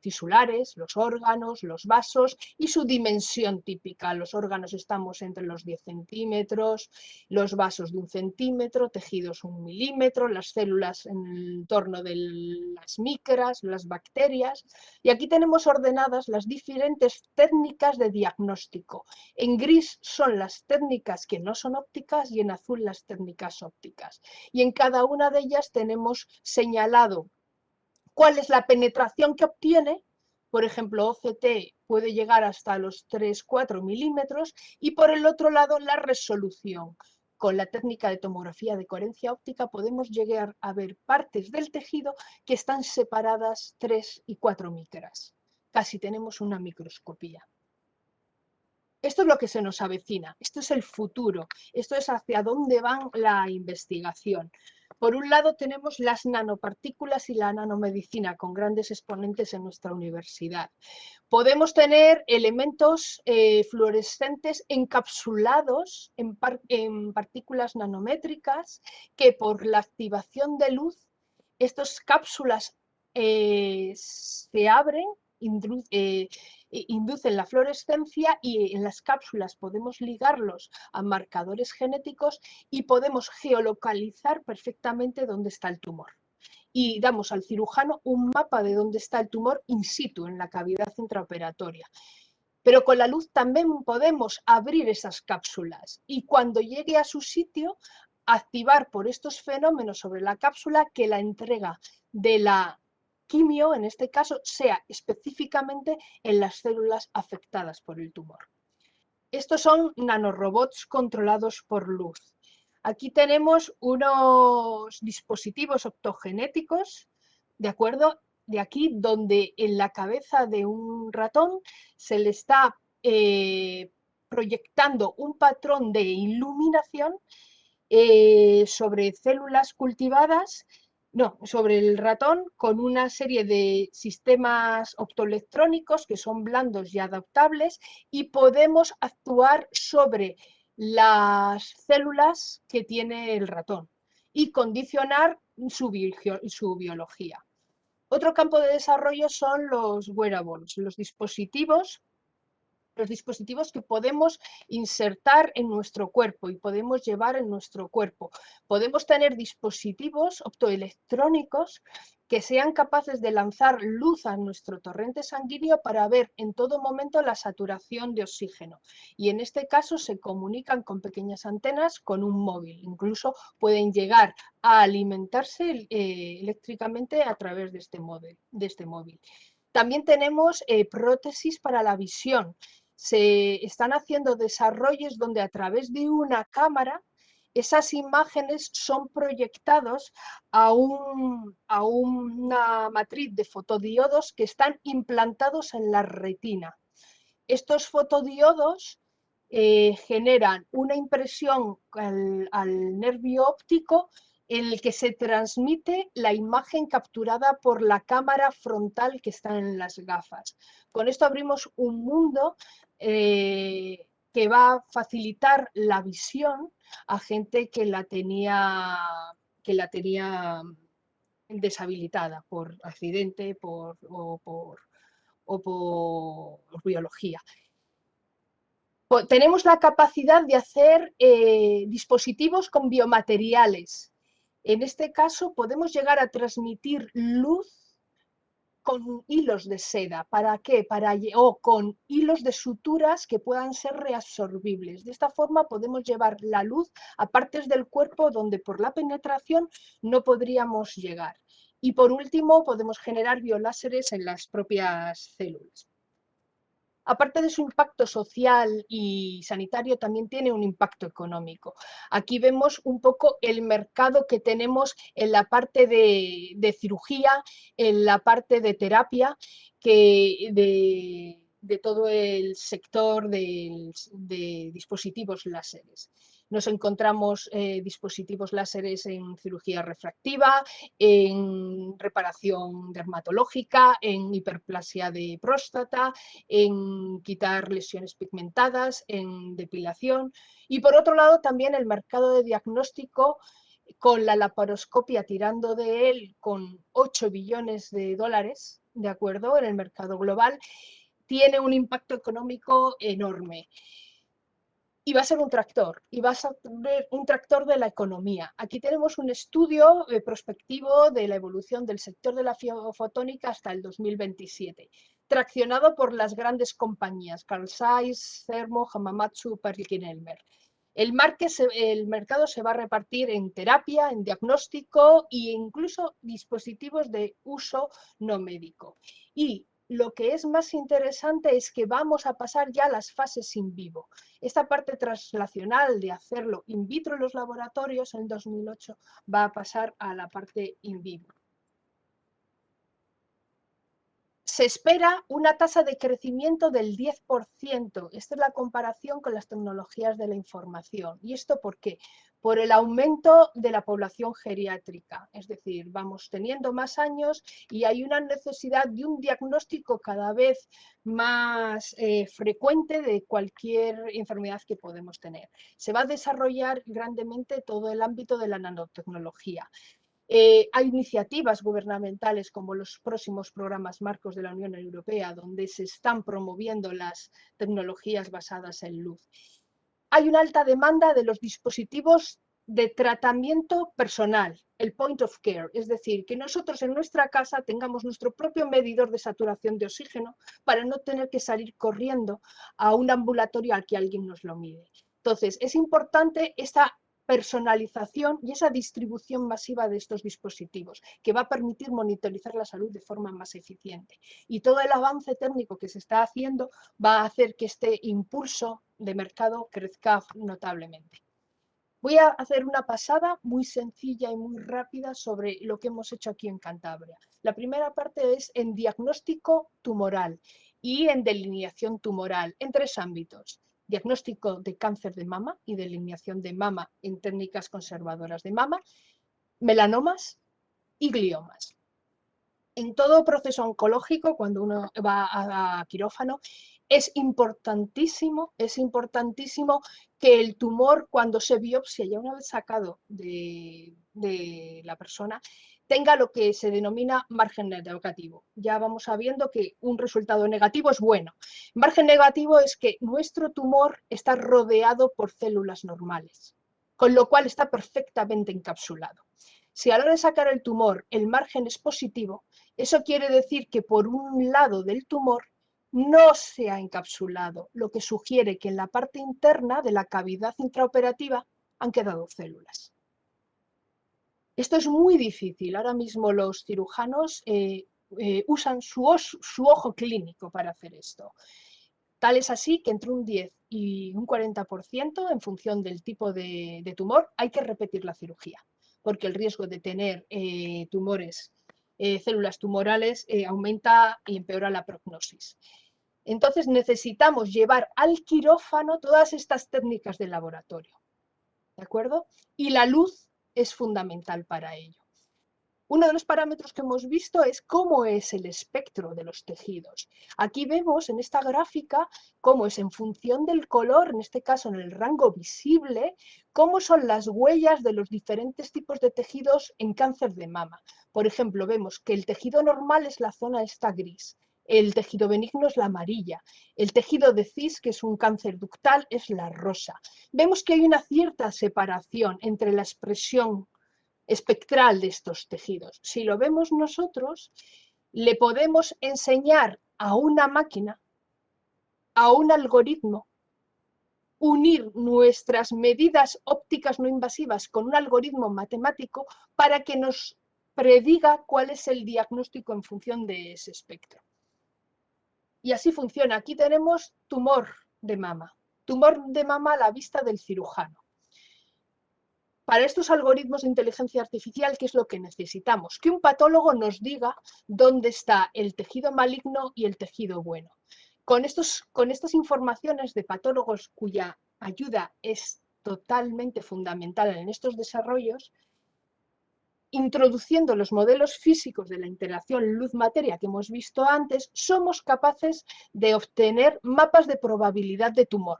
tisulares, los órganos, los vasos y su dimensión típica. Los órganos estamos entre los 10 centímetros, los vasos de 1 centímetro, tejidos 1 milímetro, las células en torno de las micras, las bacterias. Y aquí tenemos ordenadas las diferentes técnicas de diagnóstico. En gris son las técnicas que no son ópticas y en azul las técnicas ópticas. Y en cada una de ellas tenemos señalado ¿Cuál es la penetración que obtiene? Por ejemplo, OCT puede llegar hasta los 3-4 milímetros y por el otro lado la resolución. Con la técnica de tomografía de coherencia óptica podemos llegar a ver partes del tejido que están separadas 3 y 4 micras. Casi tenemos una microscopía. Esto es lo que se nos avecina, esto es el futuro, esto es hacia dónde va la investigación. Por un lado tenemos las nanopartículas y la nanomedicina con grandes exponentes en nuestra universidad. Podemos tener elementos fluorescentes encapsulados en partículas nanométricas que por la activación de luz, estas cápsulas se abren, inducen la fluorescencia y en las cápsulas podemos ligarlos a marcadores genéticos y podemos geolocalizar perfectamente dónde está el tumor. Y damos al cirujano un mapa de dónde está el tumor in situ, en la cavidad intraoperatoria. Pero con la luz también podemos abrir esas cápsulas y cuando llegue a su sitio, activar por estos fenómenos sobre la cápsula que la entrega de la quimio, en este caso, sea específicamente en las células afectadas por el tumor. Estos son nanorobots controlados por luz. Aquí tenemos unos dispositivos optogenéticos, ¿de acuerdo? De aquí donde en la cabeza de un ratón se le está proyectando un patrón de iluminación sobre células cultivadas, no, sobre el ratón con una serie de sistemas optoelectrónicos que son blandos y adaptables y podemos actuar sobre las células que tiene el ratón y condicionar su biología. Otro campo de desarrollo son los wearables, los dispositivos que podemos insertar en nuestro cuerpo y podemos llevar en nuestro cuerpo. Podemos tener dispositivos optoelectrónicos que sean capaces de lanzar luz a nuestro torrente sanguíneo para ver en todo momento la saturación de oxígeno. Y en este caso se comunican con pequeñas antenas con un móvil. Incluso pueden llegar a alimentarse eléctricamente a través de este móvil. También tenemos prótesis para la visión. Se están haciendo desarrollos donde a través de una cámara esas imágenes son proyectados a una matriz de fotodiodos que están implantados en la retina. Estos fotodiodos generan una impresión al nervio óptico en el que se transmite la imagen capturada por la cámara frontal que está en las gafas. Con esto abrimos un mundo que va a facilitar la visión a gente que la tenía deshabilitada por accidente o por biología. Tenemos la capacidad de hacer dispositivos con biomateriales. En este caso podemos llegar a transmitir luz con hilos de seda. ¿Para qué? O con hilos de suturas que puedan ser reabsorbibles. De esta forma podemos llevar la luz a partes del cuerpo donde por la penetración no podríamos llegar. Y por último podemos generar bioláseres en las propias células. Aparte de su impacto social y sanitario, también tiene un impacto económico. Aquí vemos un poco el mercado que tenemos en la parte de cirugía, en la parte de terapia, de todo el sector de dispositivos láseres. Nos encontramos dispositivos láseres en cirugía refractiva, en reparación dermatológica, en hiperplasia de próstata, en quitar lesiones pigmentadas, en depilación. Y por otro lado también el mercado de diagnóstico con la laparoscopia tirando de él con 8 billones de dólares, ¿de acuerdo?, en el mercado global, tiene un impacto económico enorme. Y va a ser un tractor, y va a ser un tractor de la economía. Aquí tenemos un estudio prospectivo de la evolución del sector de la fotónica hasta el 2027, traccionado por las grandes compañías, Carl Zeiss, Thermo, Hamamatsu, Perkin-Elmer. El mercado se va a repartir en terapia, en diagnóstico e incluso dispositivos de uso no médico. Y lo que es más interesante es que vamos a pasar ya a las fases in vivo. Esta parte translacional de hacerlo in vitro en los laboratorios en 2008 va a pasar a la parte in vivo. Se espera una tasa de crecimiento del 10%. Esta es la comparación con las tecnologías de la información. ¿Y esto por qué? Por el aumento de la población geriátrica. Es decir, vamos teniendo más años y hay una necesidad de un diagnóstico cada vez más frecuente de cualquier enfermedad que podemos tener. Se va a desarrollar grandemente todo el ámbito de la nanotecnología. Hay iniciativas gubernamentales como los próximos programas marcos de la Unión Europea, donde se están promoviendo las tecnologías basadas en luz. Hay una alta demanda de los dispositivos de tratamiento personal, el point of care, es decir, que nosotros en nuestra casa tengamos nuestro propio medidor de saturación de oxígeno para no tener que salir corriendo a un ambulatorio al que alguien nos lo mide. Entonces, es importante esta personalización y esa distribución masiva de estos dispositivos, que va a permitir monitorizar la salud de forma más eficiente. Y todo el avance técnico que se está haciendo va a hacer que este impulso de mercado crezca notablemente. Voy a hacer una pasada muy sencilla y muy rápida sobre lo que hemos hecho aquí en Cantabria. La primera parte es en diagnóstico tumoral y en delineación tumoral, en 3 ámbitos. Diagnóstico de cáncer de mama y delineación de mama en técnicas conservadoras de mama, melanomas y gliomas. En todo proceso oncológico, cuando uno va a quirófano, es importantísimo que el tumor, cuando se biopsia, ya una vez sacado de la persona, tenga lo que se denomina margen negativo. Ya vamos sabiendo que un resultado negativo es bueno. Margen negativo es que nuestro tumor está rodeado por células normales, con lo cual está perfectamente encapsulado. Si a la hora de sacar el tumor el margen es positivo, eso quiere decir que por un lado del tumor no se ha encapsulado, lo que sugiere que en la parte interna de la cavidad intraoperativa han quedado células. Esto es muy difícil. Ahora mismo los cirujanos usan su ojo clínico para hacer esto. Tal es así que entre un 10 y un 40%, en función del tipo de tumor, hay que repetir la cirugía, porque el riesgo de tener tumores, células tumorales, aumenta y empeora la prognosis. Entonces necesitamos llevar al quirófano todas estas técnicas de laboratorio, ¿de acuerdo? Y la luz es fundamental para ello. Uno de los parámetros que hemos visto es cómo es el espectro de los tejidos. Aquí vemos en esta gráfica cómo es en función del color, en este caso en el rango visible, cómo son las huellas de los diferentes tipos de tejidos en cáncer de mama. Por ejemplo, vemos que el tejido normal es la zona esta gris, el tejido benigno es la amarilla, el tejido de CIS, que es un cáncer ductal, es la rosa. Vemos que hay una cierta separación entre la expresión espectral de estos tejidos. Si lo vemos nosotros, le podemos enseñar a una máquina, a un algoritmo, unir nuestras medidas ópticas no invasivas con un algoritmo matemático para que nos prediga cuál es el diagnóstico en función de ese espectro. Y así funciona. Aquí tenemos tumor de mama a la vista del cirujano. Para estos algoritmos de inteligencia artificial, ¿qué es lo que necesitamos? Que un patólogo nos diga dónde está el tejido maligno y el tejido bueno. Con estas informaciones de patólogos cuya ayuda es totalmente fundamental en estos desarrollos, introduciendo los modelos físicos de la interacción luz-materia que hemos visto antes, somos capaces de obtener mapas de probabilidad de tumor,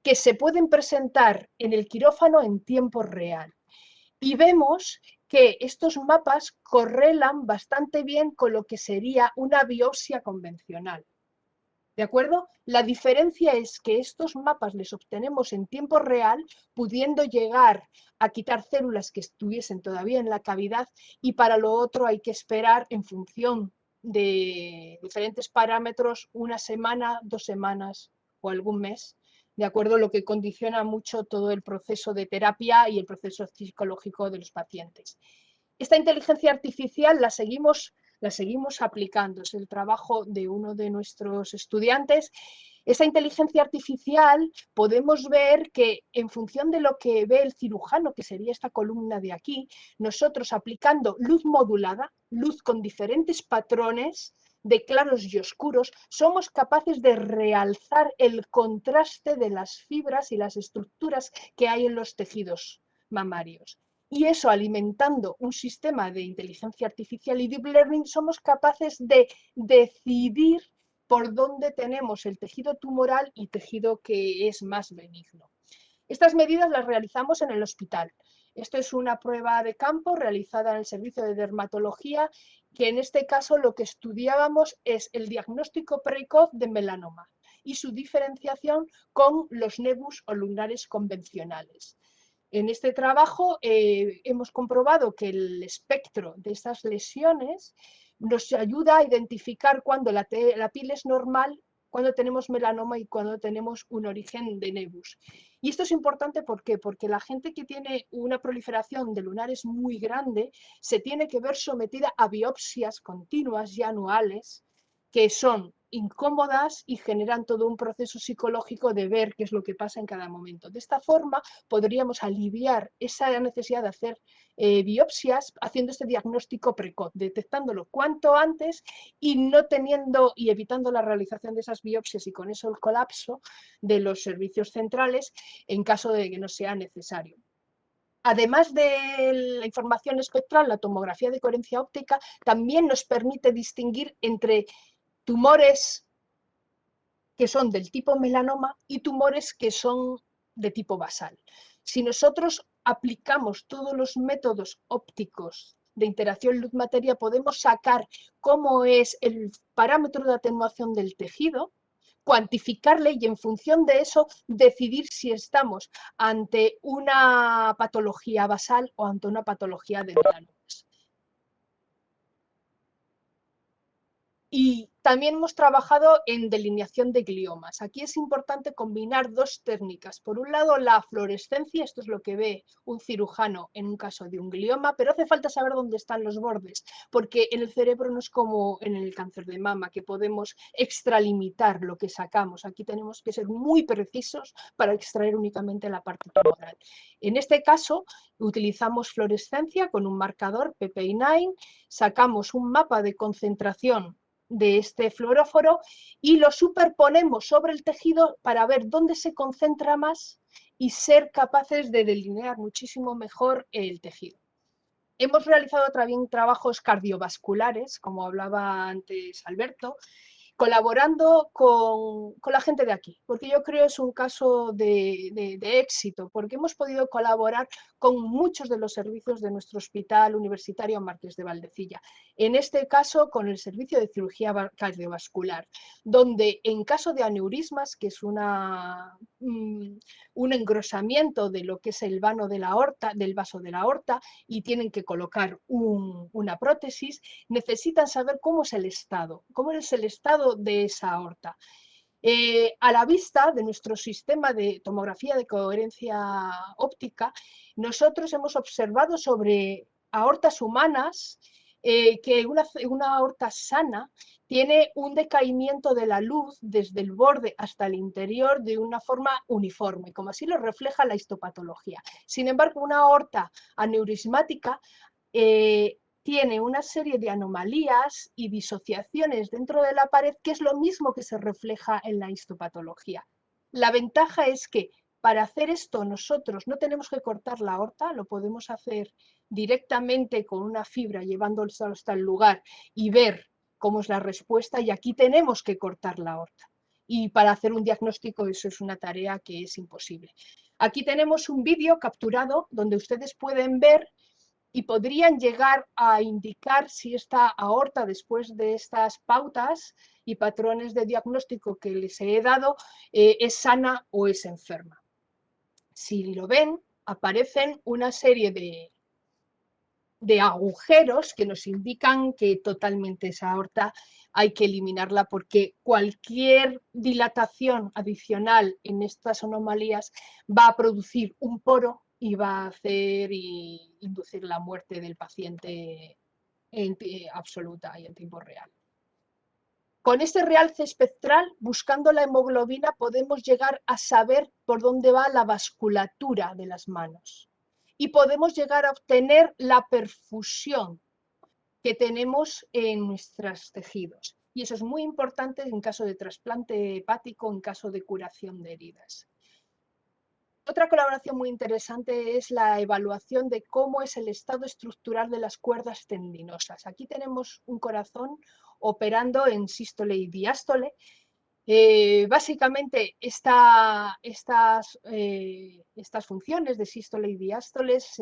que se pueden presentar en el quirófano en tiempo real. Y vemos que estos mapas correlan bastante bien con lo que sería una biopsia convencional. ¿De acuerdo? La diferencia es que estos mapas les obtenemos en tiempo real, pudiendo llegar a quitar células que estuviesen todavía en la cavidad, y para lo otro hay que esperar en función de diferentes parámetros, una semana, 2 semanas o algún mes, ¿de acuerdo? Lo que condiciona mucho todo el proceso de terapia y el proceso psicológico de los pacientes. Esta inteligencia artificial la seguimos aplicando, es el trabajo de uno de nuestros estudiantes. Esa inteligencia artificial podemos ver que en función de lo que ve el cirujano, que sería esta columna de aquí, nosotros aplicando luz modulada, luz con diferentes patrones de claros y oscuros, somos capaces de realzar el contraste de las fibras y las estructuras que hay en los tejidos mamarios. Y eso, alimentando un sistema de inteligencia artificial y deep learning, somos capaces de decidir por dónde tenemos el tejido tumoral y tejido que es más benigno. Estas medidas las realizamos en el hospital. Esto es una prueba de campo realizada en el servicio de dermatología, que en este caso lo que estudiábamos es el diagnóstico precoz de melanoma y su diferenciación con los nebus o lunares convencionales. En este trabajo hemos comprobado que el espectro de estas lesiones nos ayuda a identificar cuando la piel es normal, cuando tenemos melanoma y cuando tenemos un origen de nebus. Y esto es importante, ¿por qué? Porque la gente que tiene una proliferación de lunares muy grande se tiene que ver sometida a biopsias continuas y anuales que son incómodas y generan todo un proceso psicológico de ver qué es lo que pasa en cada momento. De esta forma podríamos aliviar esa necesidad de hacer biopsias haciendo este diagnóstico precoz, detectándolo cuanto antes y no teniendo y evitando la realización de esas biopsias y con eso el colapso de los servicios centrales en caso de que no sea necesario. Además de la información espectral, la tomografía de coherencia óptica también nos permite distinguir entre tumores que son del tipo melanoma y tumores que son de tipo basal. Si nosotros aplicamos todos los métodos ópticos de interacción luz-materia, podemos sacar cómo es el parámetro de atenuación del tejido, cuantificarle y en función de eso decidir si estamos ante una patología basal o ante una patología de melanomas. Y también hemos trabajado en delineación de gliomas. Aquí es importante combinar dos técnicas. Por un lado, la fluorescencia, esto es lo que ve un cirujano en un caso de un glioma, pero hace falta saber dónde están los bordes, porque en el cerebro no es como en el cáncer de mama, que podemos extralimitar lo que sacamos. Aquí tenemos que ser muy precisos para extraer únicamente la parte tumoral. En este caso, utilizamos fluorescencia con un marcador PPI9, sacamos un mapa de concentración de este fluoróforo y lo superponemos sobre el tejido para ver dónde se concentra más y ser capaces de delinear muchísimo mejor el tejido. Hemos realizado también trabajos cardiovasculares, como hablaba antes Alberto, colaborando con la gente de aquí, porque yo creo que es un caso de éxito, porque hemos podido colaborar con muchos de los servicios de nuestro hospital universitario Marqués de Valdecilla. En este caso, con el servicio de cirugía cardiovascular, donde en caso de aneurismas, que es un engrosamiento de lo que es el vano de la aorta, del vaso de la aorta, y tienen que colocar una prótesis, necesitan saber cómo es el estado de esa aorta. A la vista de nuestro sistema de tomografía de coherencia óptica, nosotros hemos observado sobre aortas humanas que una aorta sana tiene un decaimiento de la luz desde el borde hasta el interior de una forma uniforme, como así lo refleja la histopatología. Sin embargo, una aorta aneurismática tiene una serie de anomalías y disociaciones dentro de la pared, que es lo mismo que se refleja en la histopatología. La ventaja es que para hacer esto nosotros no tenemos que cortar la aorta, lo podemos hacer directamente con una fibra llevándolo hasta el lugar y ver cómo es la respuesta, y aquí tenemos que cortar la aorta. Y para hacer un diagnóstico eso es una tarea que es imposible. Aquí tenemos un vídeo capturado donde ustedes pueden ver y podrían llegar a indicar si esta aorta, después de estas pautas y patrones de diagnóstico que les he dado, es sana o es enferma. Si lo ven, aparecen una serie de agujeros que nos indican que totalmente esa aorta hay que eliminarla, porque cualquier dilatación adicional en estas anomalías va a producir un poro y va a hacer y inducir la muerte del paciente absoluta y en tiempo real. Con este realce espectral, buscando la hemoglobina, podemos llegar a saber por dónde va la vasculatura de las manos y podemos llegar a obtener la perfusión que tenemos en nuestros tejidos. Y eso es muy importante en caso de trasplante hepático, en caso de curación de heridas. Otra colaboración muy interesante es la evaluación de cómo es el estado estructural de las cuerdas tendinosas. Aquí tenemos un corazón operando en sístole y diástole. Básicamente estas funciones de sístole y diástoles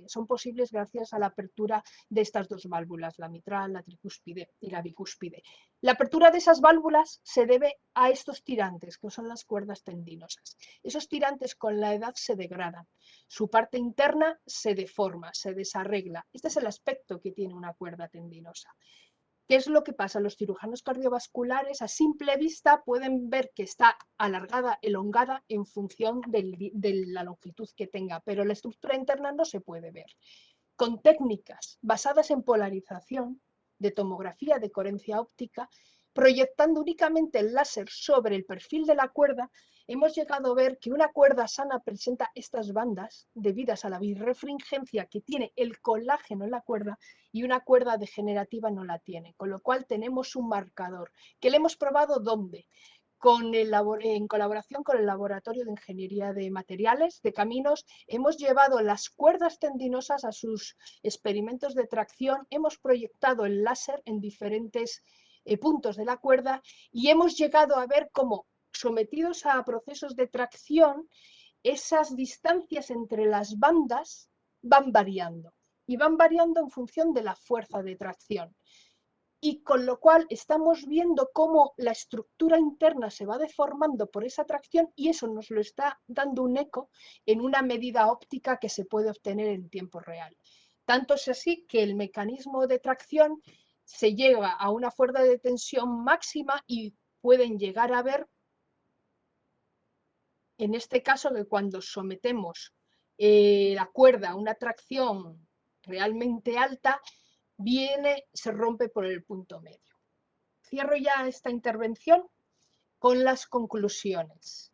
son posibles gracias a la apertura de estas dos válvulas, la mitral, la tricúspide y la bicúspide. La apertura de esas válvulas se debe a estos tirantes, que son las cuerdas tendinosas. Esos tirantes con la edad se degradan, su parte interna se deforma, se desarregla. Este es el aspecto que tiene una cuerda tendinosa. ¿Qué es lo que pasa? Los cirujanos cardiovasculares a simple vista pueden ver que está alargada, elongada en función de la longitud que tenga, pero la estructura interna no se puede ver. Con técnicas basadas en polarización, de tomografía de coherencia óptica, proyectando únicamente el láser sobre el perfil de la cuerda, hemos llegado a ver que una cuerda sana presenta estas bandas debidas a la birrefringencia que tiene el colágeno en la cuerda y una cuerda degenerativa no la tiene, con lo cual tenemos un marcador que le hemos probado ¿dónde? En colaboración con el Laboratorio de Ingeniería de Materiales de Caminos, hemos llevado las cuerdas tendinosas a sus experimentos de tracción, hemos proyectado el láser en diferentes puntos de la cuerda y hemos llegado a ver cómo, sometidos a procesos de tracción, esas distancias entre las bandas van variando y van variando en función de la fuerza de tracción. Y con lo cual estamos viendo cómo la estructura interna se va deformando por esa tracción y eso nos lo está dando un eco en una medida óptica que se puede obtener en tiempo real. Tanto es así que el mecanismo de tracción se lleva a una fuerza de tensión máxima y pueden llegar a ver, en este caso, que cuando sometemos la cuerda a una tracción realmente alta, se rompe por el punto medio. Cierro ya esta intervención con las conclusiones.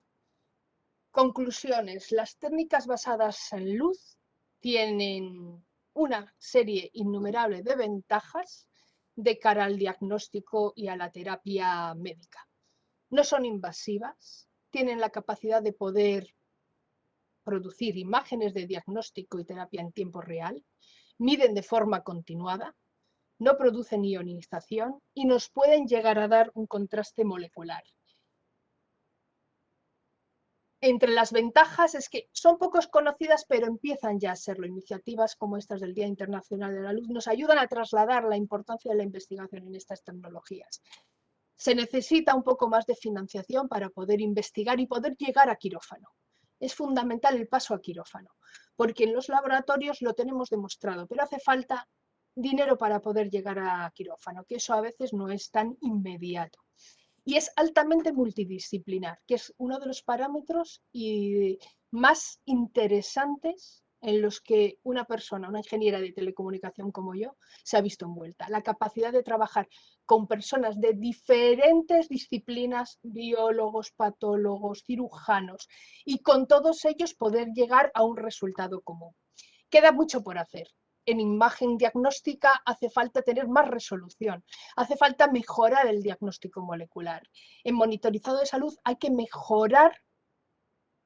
Conclusiones. Las técnicas basadas en luz tienen una serie innumerable de ventajas de cara al diagnóstico y a la terapia médica. No son invasivas, tienen la capacidad de poder producir imágenes de diagnóstico y terapia en tiempo real, miden de forma continuada, no producen ionización y nos pueden llegar a dar un contraste molecular. Entre las ventajas es que son pocos conocidas, pero empiezan ya a serlo. Iniciativas como estas del Día Internacional de la Luz nos ayudan a trasladar la importancia de la investigación en estas tecnologías. Se necesita un poco más de financiación para poder investigar y poder llegar a quirófano. Es fundamental el paso a quirófano, porque en los laboratorios lo tenemos demostrado, pero hace falta dinero para poder llegar a quirófano, que eso a veces no es tan inmediato. Y es altamente multidisciplinar, que es uno de los parámetros más interesantes en los que una persona, una ingeniera de telecomunicación como yo, se ha visto envuelta. La capacidad de trabajar con personas de diferentes disciplinas, biólogos, patólogos, cirujanos, y con todos ellos poder llegar a un resultado común. Queda mucho por hacer. En imagen diagnóstica hace falta tener más resolución, hace falta mejorar el diagnóstico molecular. En monitorizado de salud hay que mejorar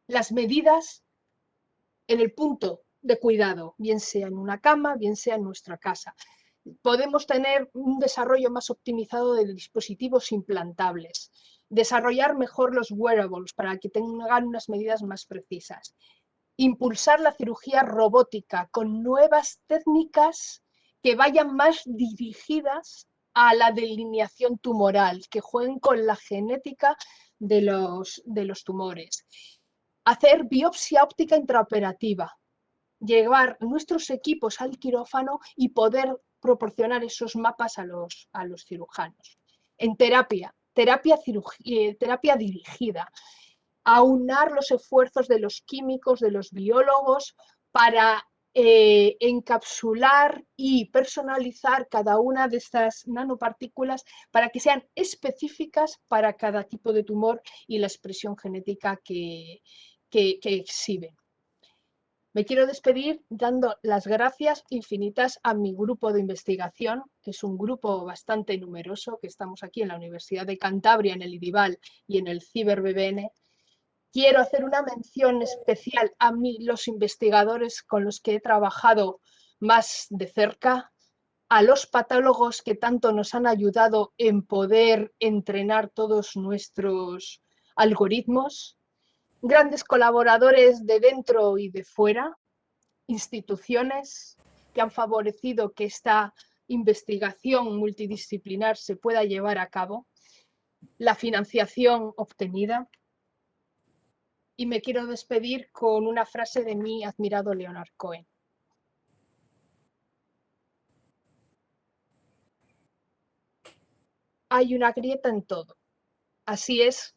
las medidas en el punto de cuidado, bien sea en una cama, bien sea en nuestra casa. Podemos tener un desarrollo más optimizado de dispositivos implantables, desarrollar mejor los wearables para que tengan unas medidas más precisas. Impulsar la cirugía robótica con nuevas técnicas que vayan más dirigidas a la delineación tumoral, que jueguen con la genética de los tumores. Hacer biopsia óptica intraoperativa, llevar nuestros equipos al quirófano y poder proporcionar esos mapas a los cirujanos. En terapia dirigida, aunar los esfuerzos de los químicos, de los biólogos, para encapsular y personalizar cada una de estas nanopartículas para que sean específicas para cada tipo de tumor y la expresión genética que exhiben. Me quiero despedir dando las gracias infinitas a mi grupo de investigación, que es un grupo bastante numeroso, que estamos aquí en la Universidad de Cantabria, en el IDIVAL y en el CiberBBN. Quiero hacer una mención especial a los investigadores con los que he trabajado más de cerca, a los patólogos que tanto nos han ayudado en poder entrenar todos nuestros algoritmos, grandes colaboradores de dentro y de fuera, instituciones que han favorecido que esta investigación multidisciplinar se pueda llevar a cabo, la financiación obtenida. Y me quiero despedir con una frase de mi admirado Leonard Cohen. Hay una grieta en todo. Así es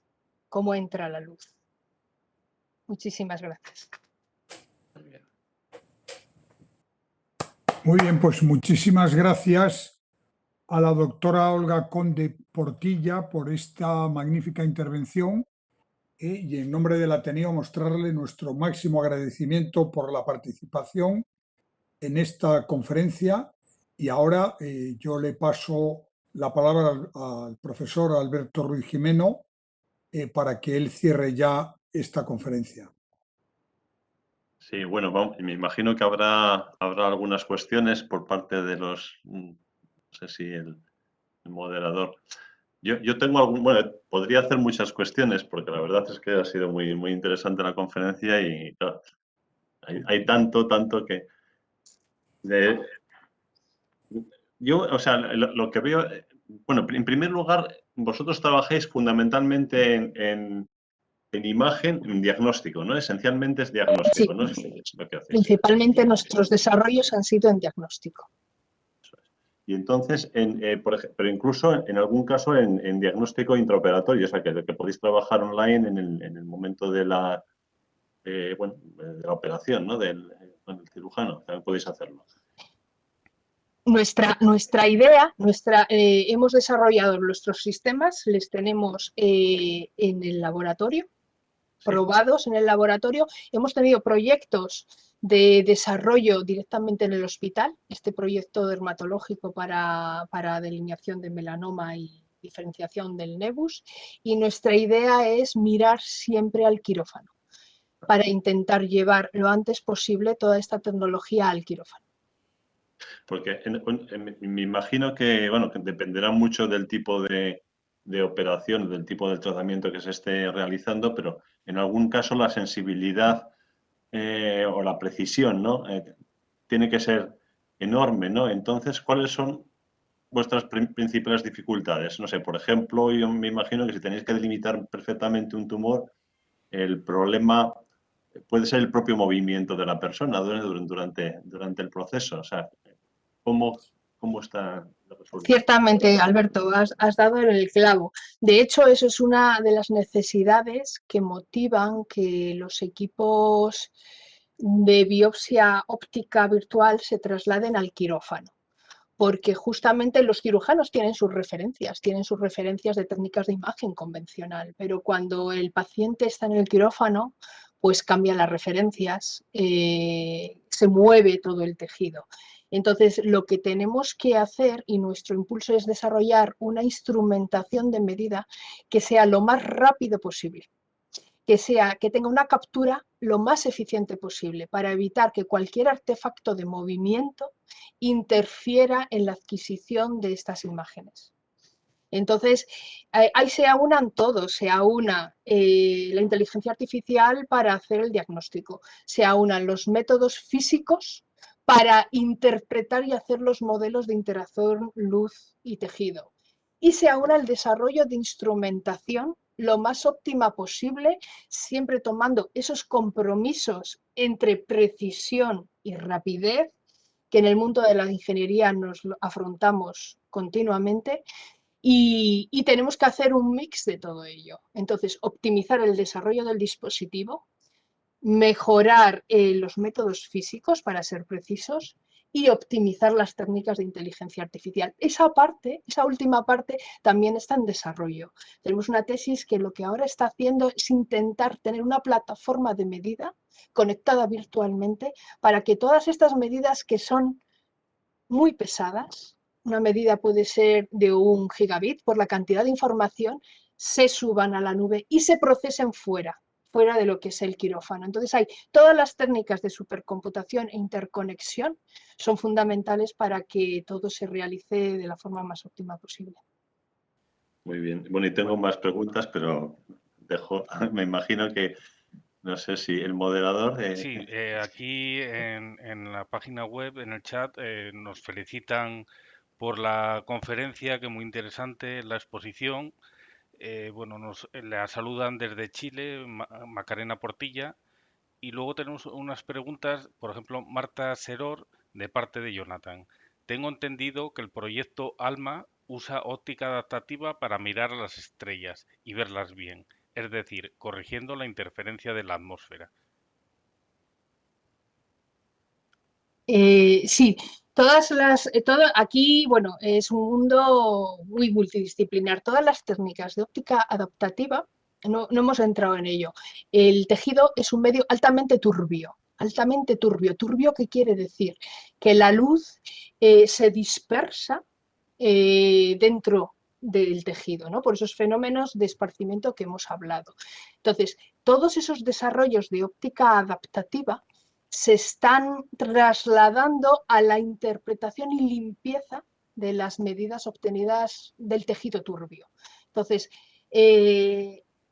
como entra la luz. Muchísimas gracias. Muy bien, pues muchísimas gracias a la doctora Olga Conde Portilla por esta magnífica intervención y en nombre del Ateneo mostrarle nuestro máximo agradecimiento por la participación en esta conferencia y ahora yo le paso la palabra al profesor Alberto Ruiz Jimeno para que él cierre ya esta conferencia. Sí, bueno, me imagino que habrá algunas cuestiones por parte de los, no sé si el moderador. Yo tengo bueno, podría hacer muchas cuestiones porque la verdad es que ha sido muy, muy interesante la conferencia y claro, hay tanto que... yo, o sea, lo que veo, bueno, en primer lugar, vosotros trabajáis fundamentalmente en imagen, en diagnóstico, ¿no? Esencialmente es diagnóstico, Sí, ¿no? Es lo que hacéis. principalmente nuestros desarrollos han sido en diagnóstico. Y entonces, pero incluso en algún caso en diagnóstico intraoperatorio, o sea, que podéis trabajar online en el momento de la, bueno, de la operación, ¿no? Del cirujano, también podéis hacerlo. Nuestra idea, hemos desarrollado nuestros sistemas, les tenemos en el laboratorio, probados en el laboratorio. Hemos tenido proyectos de desarrollo directamente en el hospital, este proyecto dermatológico para delineación de melanoma y diferenciación del nevus, y nuestra idea es mirar siempre al quirófano para intentar llevar lo antes posible toda esta tecnología al quirófano. Porque me imagino que, bueno, que dependerá mucho del tipo de operación, del tipo de tratamiento que se esté realizando, pero en algún caso la sensibilidad o la precisión, ¿no? Tiene que ser enorme, ¿no? Entonces, ¿cuáles son vuestras principales dificultades? No sé, por ejemplo, yo me imagino que si tenéis que delimitar perfectamente un tumor, el problema puede ser el propio movimiento de la persona durante el proceso. O sea, ¿cómo está la resolución? Ciertamente, Alberto, has dado en el clavo. De hecho, eso es una de las necesidades que motivan que los equipos de biopsia óptica virtual se trasladen al quirófano. Porque justamente los cirujanos tienen sus referencias de técnicas de imagen convencional, pero cuando el paciente está en el quirófano, pues cambian las referencias, se mueve todo el tejido. Entonces, lo que tenemos que hacer, y nuestro impulso es desarrollar una instrumentación de medida que sea lo más rápido posible, que tenga una captura lo más eficiente posible para evitar que cualquier artefacto de movimiento interfiera en la adquisición de estas imágenes. Entonces, ahí se aunan todos, se aúna la inteligencia artificial para hacer el diagnóstico, se aunan los métodos físicos para interpretar y hacer los modelos de interacción luz y tejido. Y se aúna el desarrollo de instrumentación lo más óptima posible, siempre tomando esos compromisos entre precisión y rapidez que en el mundo de la ingeniería nos afrontamos continuamente y tenemos que hacer un mix de todo ello. Entonces, optimizar el desarrollo del dispositivo, mejorar los métodos físicos para ser precisos y optimizar las técnicas de inteligencia artificial. Esa parte, esa última parte, también está en desarrollo. Tenemos una tesis que lo que ahora está haciendo es intentar tener una plataforma de medida conectada virtualmente para que todas estas medidas que son muy pesadas, una medida puede ser de 1 gigabit por la cantidad de información, se suban a la nube y se procesen fuera de lo que es el quirófano. Entonces hay todas las técnicas de supercomputación e interconexión son fundamentales para que todo se realice de la forma más óptima posible. Muy bien. Bueno, y tengo más preguntas, pero dejo, me imagino que, no sé si el moderador... Sí, aquí en la página web, en el chat, nos felicitan por la conferencia, que muy interesante, la exposición. Bueno, nos la saludan desde Chile, Macarena Portilla. Y luego tenemos unas preguntas, por ejemplo, Marta Seror, de parte de Jonathan. Tengo entendido que el proyecto ALMA usa óptica adaptativa para mirar a las estrellas y verlas bien, es decir, corrigiendo la interferencia de la atmósfera. Sí, aquí, bueno, es un mundo muy multidisciplinar. Todas las técnicas de óptica adaptativa, no hemos entrado en ello. El tejido es un medio altamente turbio. Altamente turbio. ¿Turbio qué quiere decir? Que la luz se dispersa dentro del tejido, ¿no? Por esos fenómenos de esparcimiento que hemos hablado. Entonces, todos esos desarrollos de óptica adaptativa se están trasladando a la interpretación y limpieza de las medidas obtenidas del tejido turbio. Entonces,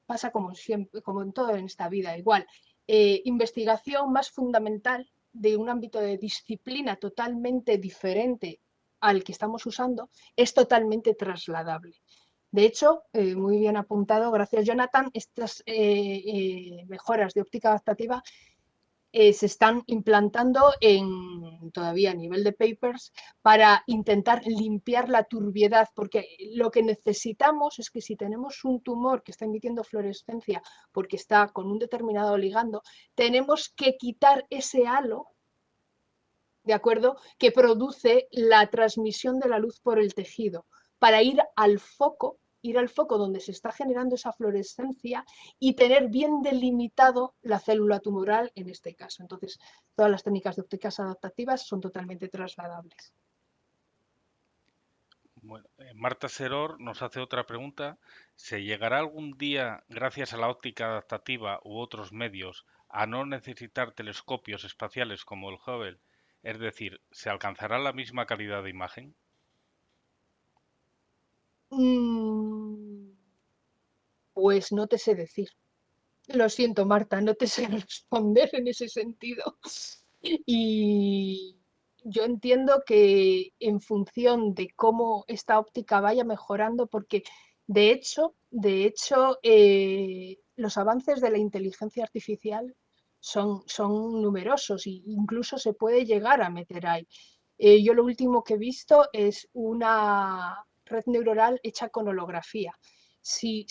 pasa como siempre, como en todo en esta vida, igual. Investigación más fundamental de un ámbito de disciplina totalmente diferente al que estamos usando es totalmente trasladable. De hecho, muy bien apuntado, gracias Jonathan, estas mejoras de óptica adaptativa se están implantando todavía a nivel de papers para intentar limpiar la turbiedad, porque lo que necesitamos es que si tenemos un tumor que está emitiendo fluorescencia porque está con un determinado ligando, tenemos que quitar ese halo, ¿de acuerdo?, que produce la transmisión de la luz por el tejido, para ir al foco donde se está generando esa fluorescencia y tener bien delimitado la célula tumoral en este caso. Entonces, todas las técnicas de ópticas adaptativas son totalmente trasladables. Bueno, Marta Seror nos hace otra pregunta. ¿Se llegará algún día, gracias a la óptica adaptativa u otros medios, a no necesitar telescopios espaciales como el Hubble? Es decir, ¿se alcanzará la misma calidad de imagen? Pues no te sé decir. Lo siento, Marta, no te sé responder en ese sentido. Y yo entiendo que en función de cómo esta óptica vaya mejorando, porque de hecho los avances de la inteligencia artificial son numerosos e incluso se puede llegar a meter ahí. Yo lo último que he visto es una red neuronal hecha con holografía. Si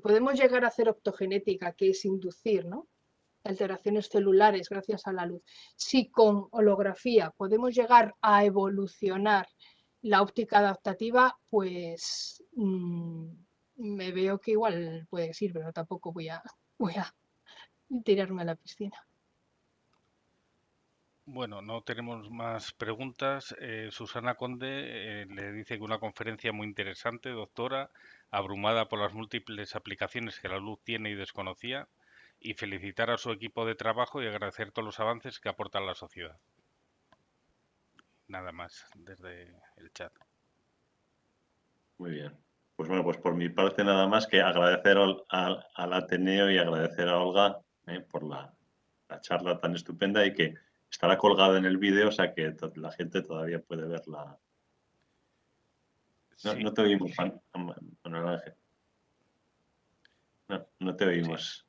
podemos llegar a hacer optogenética, que es inducir, ¿no?, alteraciones celulares gracias a la luz, si con holografía podemos llegar a evolucionar la óptica adaptativa, pues me veo que igual puede ser, pero tampoco voy a tirarme a la piscina. Bueno, no tenemos más preguntas. Susana Conde le dice que una conferencia muy interesante, doctora, abrumada por las múltiples aplicaciones que la luz tiene y desconocía, y felicitar a su equipo de trabajo y agradecer todos los avances que aportan a la sociedad. Nada más desde el chat. Muy bien. Pues bueno, pues por mi parte nada más que agradecer al Ateneo y agradecer a Olga por la charla tan estupenda y que estará colgada en el vídeo, o sea que la gente todavía puede verla. No, Sí, no te oímos, sí. Manuel Ángel. No te Sí. oímos.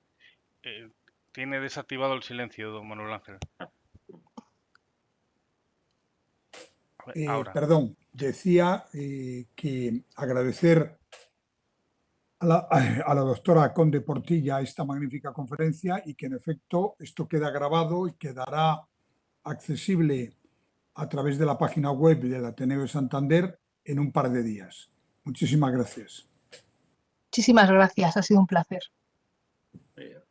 Tiene desactivado el silencio, don Manuel Ángel. Ahora. Perdón, decía que agradecer a la doctora Conde Portilla esta magnífica conferencia y que en efecto esto queda grabado y quedará accesible a través de la página web del Ateneo de Santander en un par de días. Muchísimas gracias. Muchísimas gracias, ha sido un placer. Bien.